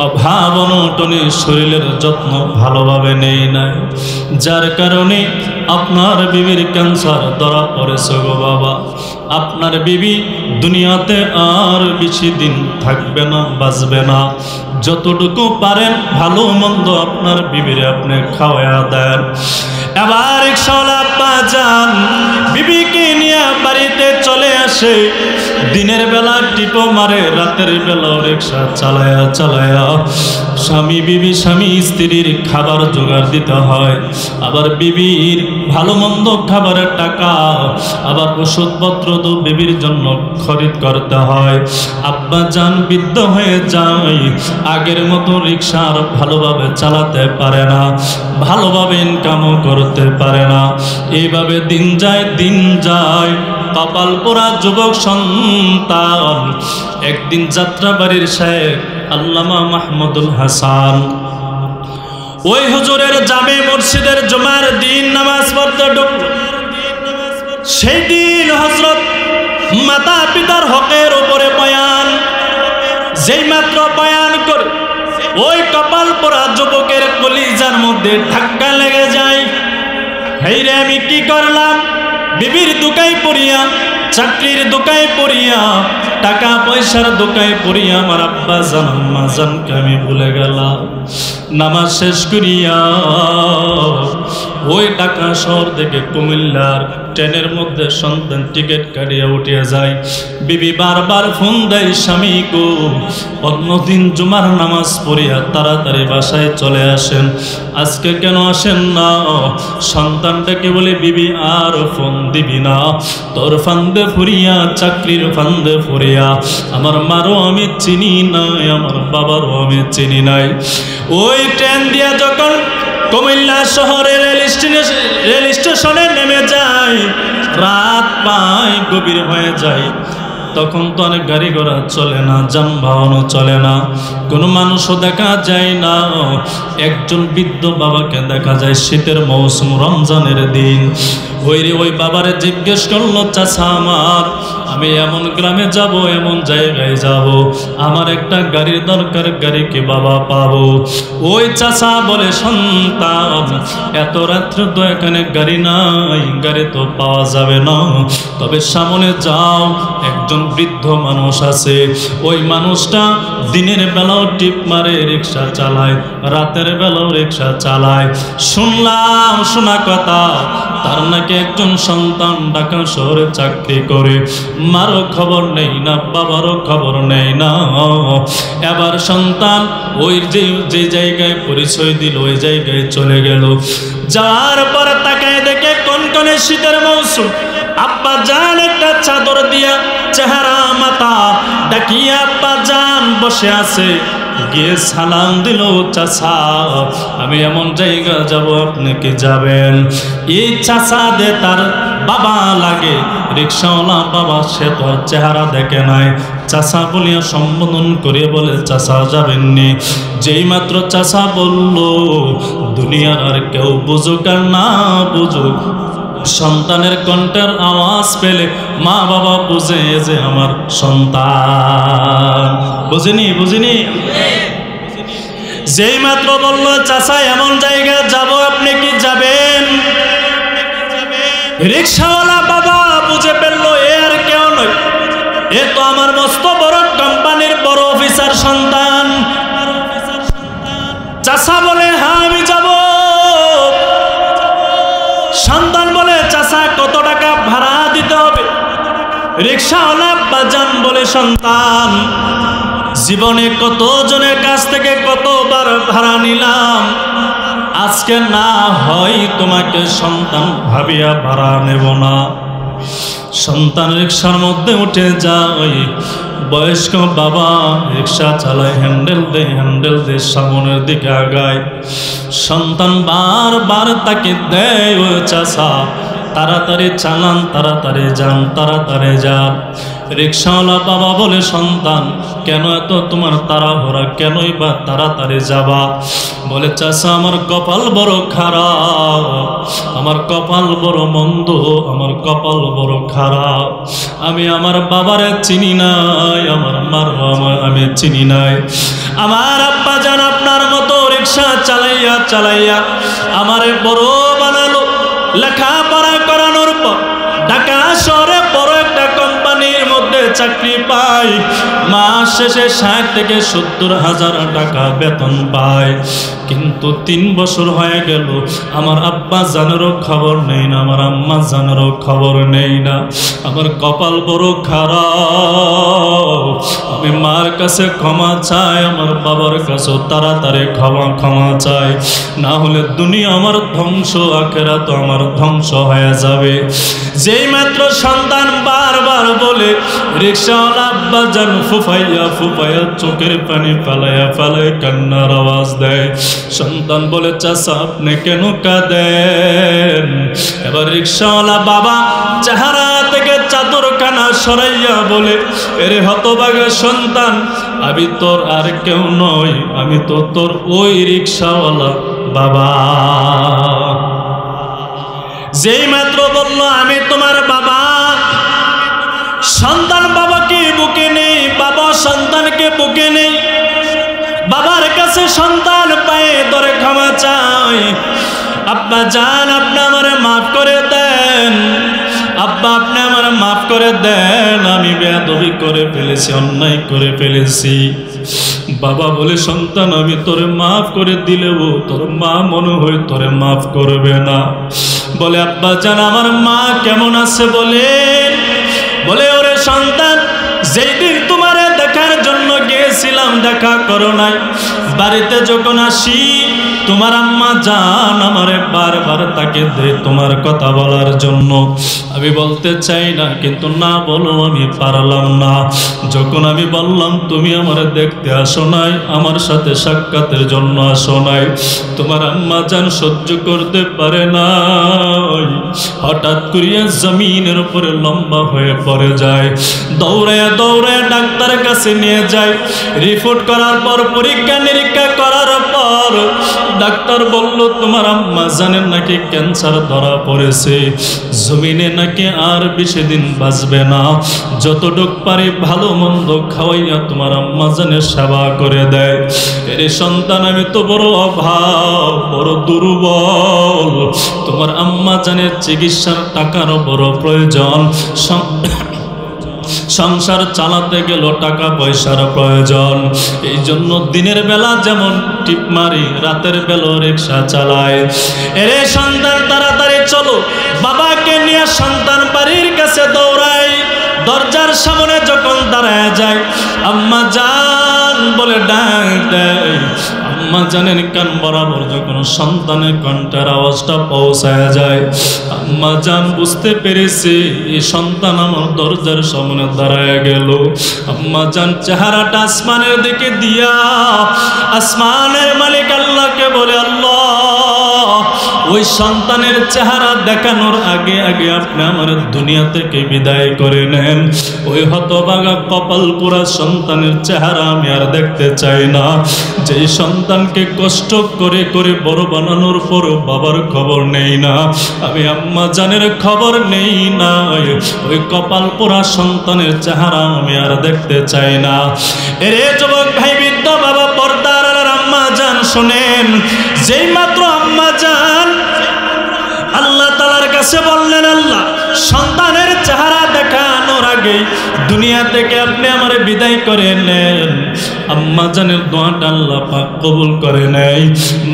অভাব অনটনে শরীরের যত্ন ভালোভাবে নেই নাই, যার কারণে আপনার বিবির ক্যান্সার ধরা পড়েছে গো বাবা। আপনার বিবি দুনিয়াতে আর বেশি দিন থাকবে না, বাঁচবে না। যতটুকু পারেন ভালো মন্দ আপনার বিবিরে আপনি খাওয়া দেন। এবার রিকশাওয়ালা আব্বা যান বিবিকে নিয়ে বাড়িতে চলে আসে। দিনের বেলা টিপো মারে, রাতের বেলা রিকশা চালায়া চালায়া স্বামী বিবি, স্বামী স্ত্রীর খাবার জোগাড় দিতে হয়, আবার বিবির ভালো মন্দ খাবারের টাকা, আবার ওষুধপত্র তো বিবির জন্য খরিদ করতে হয়। আব্বা যান বৃদ্ধ হয়ে যায়, আগের মতো রিকশা আর ভালোভাবে চালাতে পারে না, ভালোভাবে ইনকামও করতে পারে না। এইভাবে দিন যায় দিন যায়। কপাল পোড়া যুবক সন্তান একদিন যাত্রাবাড়ির শেখ আল্লামা মাহমুদুল হাসান, ওই হুজুরের জামে মসজিদের জুমার দিন নামাজ পড়তে ঢুকল। সেই দিন হযরত মাতা পিতার হকের উপরে বয়ান, যেই মাত্র বয়ান করে ওই কপাল পোড়া যুবকের কলিজার মধ্যে ধাক্কা লেগে যায়। হেই রে, আমি কি করলাম? বিবির দোকায় পড়িয়া, চাকরির দোকায় পড়িয়া, টাকা পয়সার দোকায় পড়িয়া আমার আব্বা জান আম্মা জানকে আমি ভুলে গেলাম। নামাজ শেষ করিয়া ওই ঢাকা শহর থেকে কুমিল্লার ট্রেনের মধ্যে সন্তান টিকিট কাটিয়া উঠিয়া যায়। বিবি বারবার ফোন দেয়, স্বামী গো, অন্যদিন জুমার নামাজ পড়িয়া তাড়াতাড়ি বাসায় চলে আসেন, আজকে কেন আসেন না? সন্তানটাকে বলে, বিবি আর ফোন দিবি না, তোর ফান্দে ফুরিয়া, চাকরির ফান্দে ফুরিয়া আমার মারও আমি চিনি নাই, আমার বাবারও আমি চিনি নাই। ওই ট্রেন দিয়া যখন কুমিল্লা শহরের রেল স্টেশনে নেমে যায়, রাত পায় গভীর হয়ে যায়। তখন তো অনেক গাড়ি ঘোড়া চলে না, যানবাহনও চলে না, কোনো মানুষও দেখা যায় না। একজন বৃদ্ধ বাবাকে দেখা যায়, শীতের মৌসুম, রমজানের দিন। ওই বাবারে জিজ্ঞেস করলো, চাচা আমার, আমি এমন গ্রামে যাব, এমন জায়গায় যাব, আমার একটা গাড়ির দরকার, গাড়ি কি বাবা পাবো? ওই চাচা বলে, সন্তান, এত রাত্রে তো এখানে গাড়ি নাই, গাড়ি তো পাওয়া যাবে না, তবে সামনে যাও, একজন বৃদ্ধ মানুষ আছে, ওই মানুষটা দিনের বেলাও টিপ মারে, রিক্সা চালায়, রাতের বেলাও রিক্সা চালায়। শুনলাম শোনা কথা, তার নাকি একজন সন্তান ঢাকা শহরে চাকরি করে, মারও খবর নেই না, বাবারও খবর নেই না। এবার সন্তান ওই যে জায়গায় পরিচয় দিল ওই জায়গায় চলে গেল। যাওয়ার পর তাকায় দেখে কনকনে শীতের মৌসুম, আব্বা জান একটা চাদর দিয়া চেহারা মাথা ডাকিয়া আব্বা জান বসে আছে। গিয়ে সালাম দিল, চাচা আমি এমন জায়গা যাব, আপনি কি যাবেন? এই চাচা দে তার বাবা লাগে, রিক্সাওয়ালা বাবা, সে তো চেহারা দেখে নাই। চাচা বলিয়া সম্বোধন করে বলে, চাচা যাবেননি। যেই মাত্র চাচা বলল, দুনিয়ার আর কেউ বুঝুক আর না বুঝুক, সন্তানের কণ্ঠের আওয়াজ পেলে মা বাবা বুঝে যে আমার সন্তান। বুঝিনি? যেই মাত্র বলল, চাচা এমন জায়গায় যাব, আপনি কি যাবেন? রিক্সাওয়ালা বাবা বুঝে ফেললো এ আর কেউ নয়, এ তো আমার মস্ত বড় কোম্পানির বড় অফিসার সন্তান। চাচা বলে, হ্যাঁ আমি যাব। সন্তান বলে, চাচা কত টাকা ভাড়া দিতে হবে? রিক্সাওয়ালা বাজান বলে, সন্তান জীবনে কত জনের কাছ থেকে কতবার ভাড়া নিলাম, আজকে না হয় তোমাকে সন্তান ভাবিয়া ভাড়া নেব না। সন্তান রিক্সার মধ্যে উঠে যায়। বয়স্ক বাবা রিক্সা চালায়, হ্যান্ডেল দে সামনের দিকে আগায়। সন্তান বারবার তাকে দেয়, ও চাচা তাড়াতাড়ি চালান, তাড়াতাড়ি যান। রিক্সাওয়ালা বাবা বলে, সন্তান কেন এত তোমার তাড়াহুড়া, কেনই বা তাড়াতাড়ি যাবা? বলে, চাচা আমার কপাল বড় খারাপ, আমার কপাল বড় মন্দ, আমার কপাল বড় খারাপ। আমি আমার বাবারে চিনি নাই, আমার মার আমি চিনি নাই। আমার আব্বা জান আপনার মতো রিক্সা চালাইয়া আমারে বড় বানালো। লেখাপড়া করানোর পর ঢাকা শহরে বড় একটা কোম্পানির মধ্যে চাকরি পাই। মাস শেষে 60 থেকে 70 হাজার টাকা বেতন পায়। কিন্তু 3 বছর হয়ে গেল, আমার আব্বা জানেরও খবর নেই না, আমার আম্মা জানেরও খবর নেই না। আমার কপাল বড় খারাপ। আমি মার কাছে ক্ষমা চাই, আমার বাবার কাছে তাড়াতাড়ি ক্ষমা চাই, না হলে দুনিয়া আমার ধ্বংস, আখিরাত আমার ধ্বংস হয়ে যাবে। যেই মাত্র সন্তান বারবার বলে, রিক্সাওয়ালা আব্বা জান ফুফাইয়া চোখের পানি ফালাইয়া কান্নার আওয়াজ দেয়। সন্তান বলে, চাচা আপনি কেন কাঁদেন? এবার রিক্সাওয়ালা বাবা চেহারা থেকে চাদরখানা সরাইয়া বলে, এরে হতভাগা সন্তান, আমি তোর আর কেউ নই, আমি তো তোর ওই রিক্সাওয়ালা বাবা। যেই মাত্র বলল আমি তোমার বাবা, সন্তান বাবাকে বুকে নেই, বাবা সন্তানকে বুকে নেই। বাবার কাছে সন্তান পায়ে ধরে ক্ষমা চাই, আব্বা জান আপনি আমারে মাফ করে দেন, আব্বা আপনি আমারে মাফ করে দেন, আমি বেয়াদবি করে ফেলেছি, অন্যায় করে ফেলেছি। বাবা বলে, সন্তান আমি তোরে মাফ করে দিলেও তোর মা মনে হয় তোরে মাফ করবে না। বলে, আব্বা জান আমার মা কেমন আছে বলে ওরে সন্তান, যেই দিন তোমারে দেখার জন্য গিয়েছিলাম দেখা করো নাই, বাড়িতে যখন আসি তোমার আম্মা জান আমারে বারবার তাকে দে তোমার কথা বলার জন্য। আমি বলতে চাই না, কিন্তু না বলো আমি পারলাম না। যখন আমি বললাম তুমি আমারে দেখতে আসো নাই, আমার সাথে সাক্ষাতের জন্য আসো নাই, তোমার আম্মা জান সহ্য করতে পারে না, হঠাৎ করিয়া জমিনের উপরে লম্বা হয়ে পড়ে যায়। দৌড়ায় ডাক্তারের কাছে নিয়ে যায়। রিপোর্ট করার পর, পরীক্ষা নিরীক্ষা করার পর ডাক্তার বলল, তোমার আম্মা জানেন নাকি ক্যান্সার ধরা পড়েছে, জমিনে নাকি আর বেশি দিন বাঁচবে না। যতটুক পারি ভালো মন্দ খাওয়াইয়া তোমার আম্মা জানের সেবা করে দেয়। এর সন্তান আমি তো বড় অভাব, বড় দুর্বল, তোমার আম্মা জানের চিকিৎসার টাকারও বড় প্রয়োজন, সংসার চালাতে গেল টাকা পয়সার প্রয়োজন। এই জন্য দিনের বেলা যেমন টিপ মারি, রাতের বেলা রিক্সা চালায়। এরে সন্তান তাড়াতাড়ি চলো, বাবাকে নিয়ে সন্তান বাড়ির কাছে দৌড়ায়, দরজার সামনে যখন দাঁড়ায় যায় আম্মা জান বলে ডাক দেয়। আম্মা জানের কান বরাবর যখন সন্তানের কণ্ঠের আওয়াজটা পৌঁছায় যায়, আম্মা জান বুঝতে পেরেছে এই সন্তান আমার দরজার সামনে দাঁড়ায় গেল। আম্মা জান চেহারাটা আসমানের দিকে দিয়া আসমানের মালিক আল্লাহকে বলে, আল্লাহ ওই সন্তানের চেহারা দেখানোর আগে আগে আপনি আমার দুনিয়া থেকে বিদায় করে নেন। ওই হতভাগা কপাল পোড়া সন্তানের চেহারা আমি আর দেখতে চাই না। যেই সন্তানকে কষ্ট করে করে বড় বানানোর পরও বাবার খবর নেই না, আমি আম্মা জানের খবর নেই না, ওই কপাল পোড়া সন্তানের চেহারা আমি আর দেখতে চাই না। এরে যুবক ভাই, বৃদ্ধ বাবা, পর্দার আড়ালের আম্মা জান শোনেন, যেই মাত্র আম্মা জান আল্লাহ তাআলার কাছে বললেন, আল্লাহ সন্তানের চেহারা দেখানোর আগে দুনিয়া থেকে আপনি আমার বিদায় করে নেন, আম্মা জানের দোয়াটা আল্লাহ পাক কবুল করে নেয়।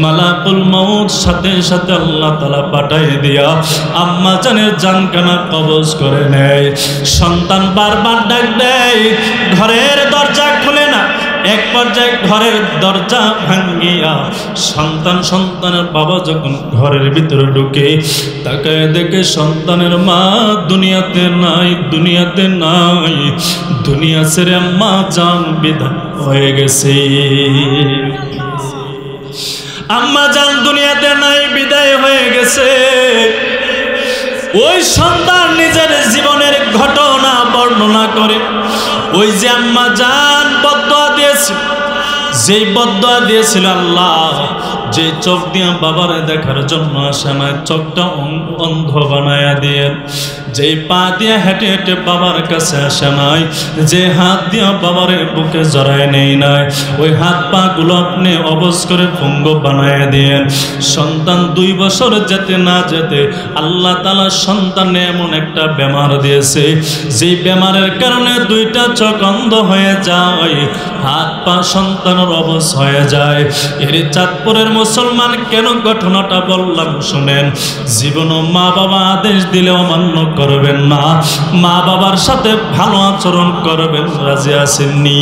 মালাকুল মউত সাথে সাথে আল্লাহ তাআলা পাঠিয়ে দিয়া আম্মা জানের জানখানা কবজ করে নেয়। সন্তান বারবার ডাক দেয়, ঘরের দরজা খুলে না। এক পর্যায়ে ঘরের দরজা ভাঙ্গিয়া সন্তানের বাবা যখন ঘরের ভিতরে ঢুকে তাকায় দেখে সন্তানের মা দুনিয়াতে নাই, দুনিয়াতে নাই, দুনিয়া ছেড়ে আম্মা জান বিদায় হয়ে গেছে। আম্মা জান দুনিয়াতে নাই, বিদায় হয়ে গেছে। ওই সন্তান নিজের জীবনের ঘটনা বর্ণনা করে, ওই যে আম্মা জান বদদুয়া দিয়েছিল, যেই বদদুয়া দিয়েছিল আল্লাহ যে চোখ দিয়া বাবারে দেখার জন্য আসে না, চোখটা অন্ধ বানায়া দিয়ে, যেই পা দিয়া হেঁটে হেঁটে বাবার কাছে আসে নাই, যে হাত দিয়া বাবারে বুকে জড়ায় নেই নাই, ওই হাত পা গুলো আপনি অবশ করে পঙ্গ বানায় দিয়ে, সন্তান 2 বছর যেতে না যেতে আল্লাহ তাআলা সন্তানে এমন একটা বেমার দিয়েছে, যেই বেমারের কারণে 2টা চোখ অন্ধ হয়ে যায়, হাত পা সন্তানের অবশ হয়ে যায়। এর চাঁদপুরের মুসলমান কেন ঘটনাটা বললাম শুনেন। জীবনও মা বাবা আদেশ দিলে অমান্য করবেন না, মা বাবার সাথে ভালো আচরণ করবেন, রাজি আছেননি?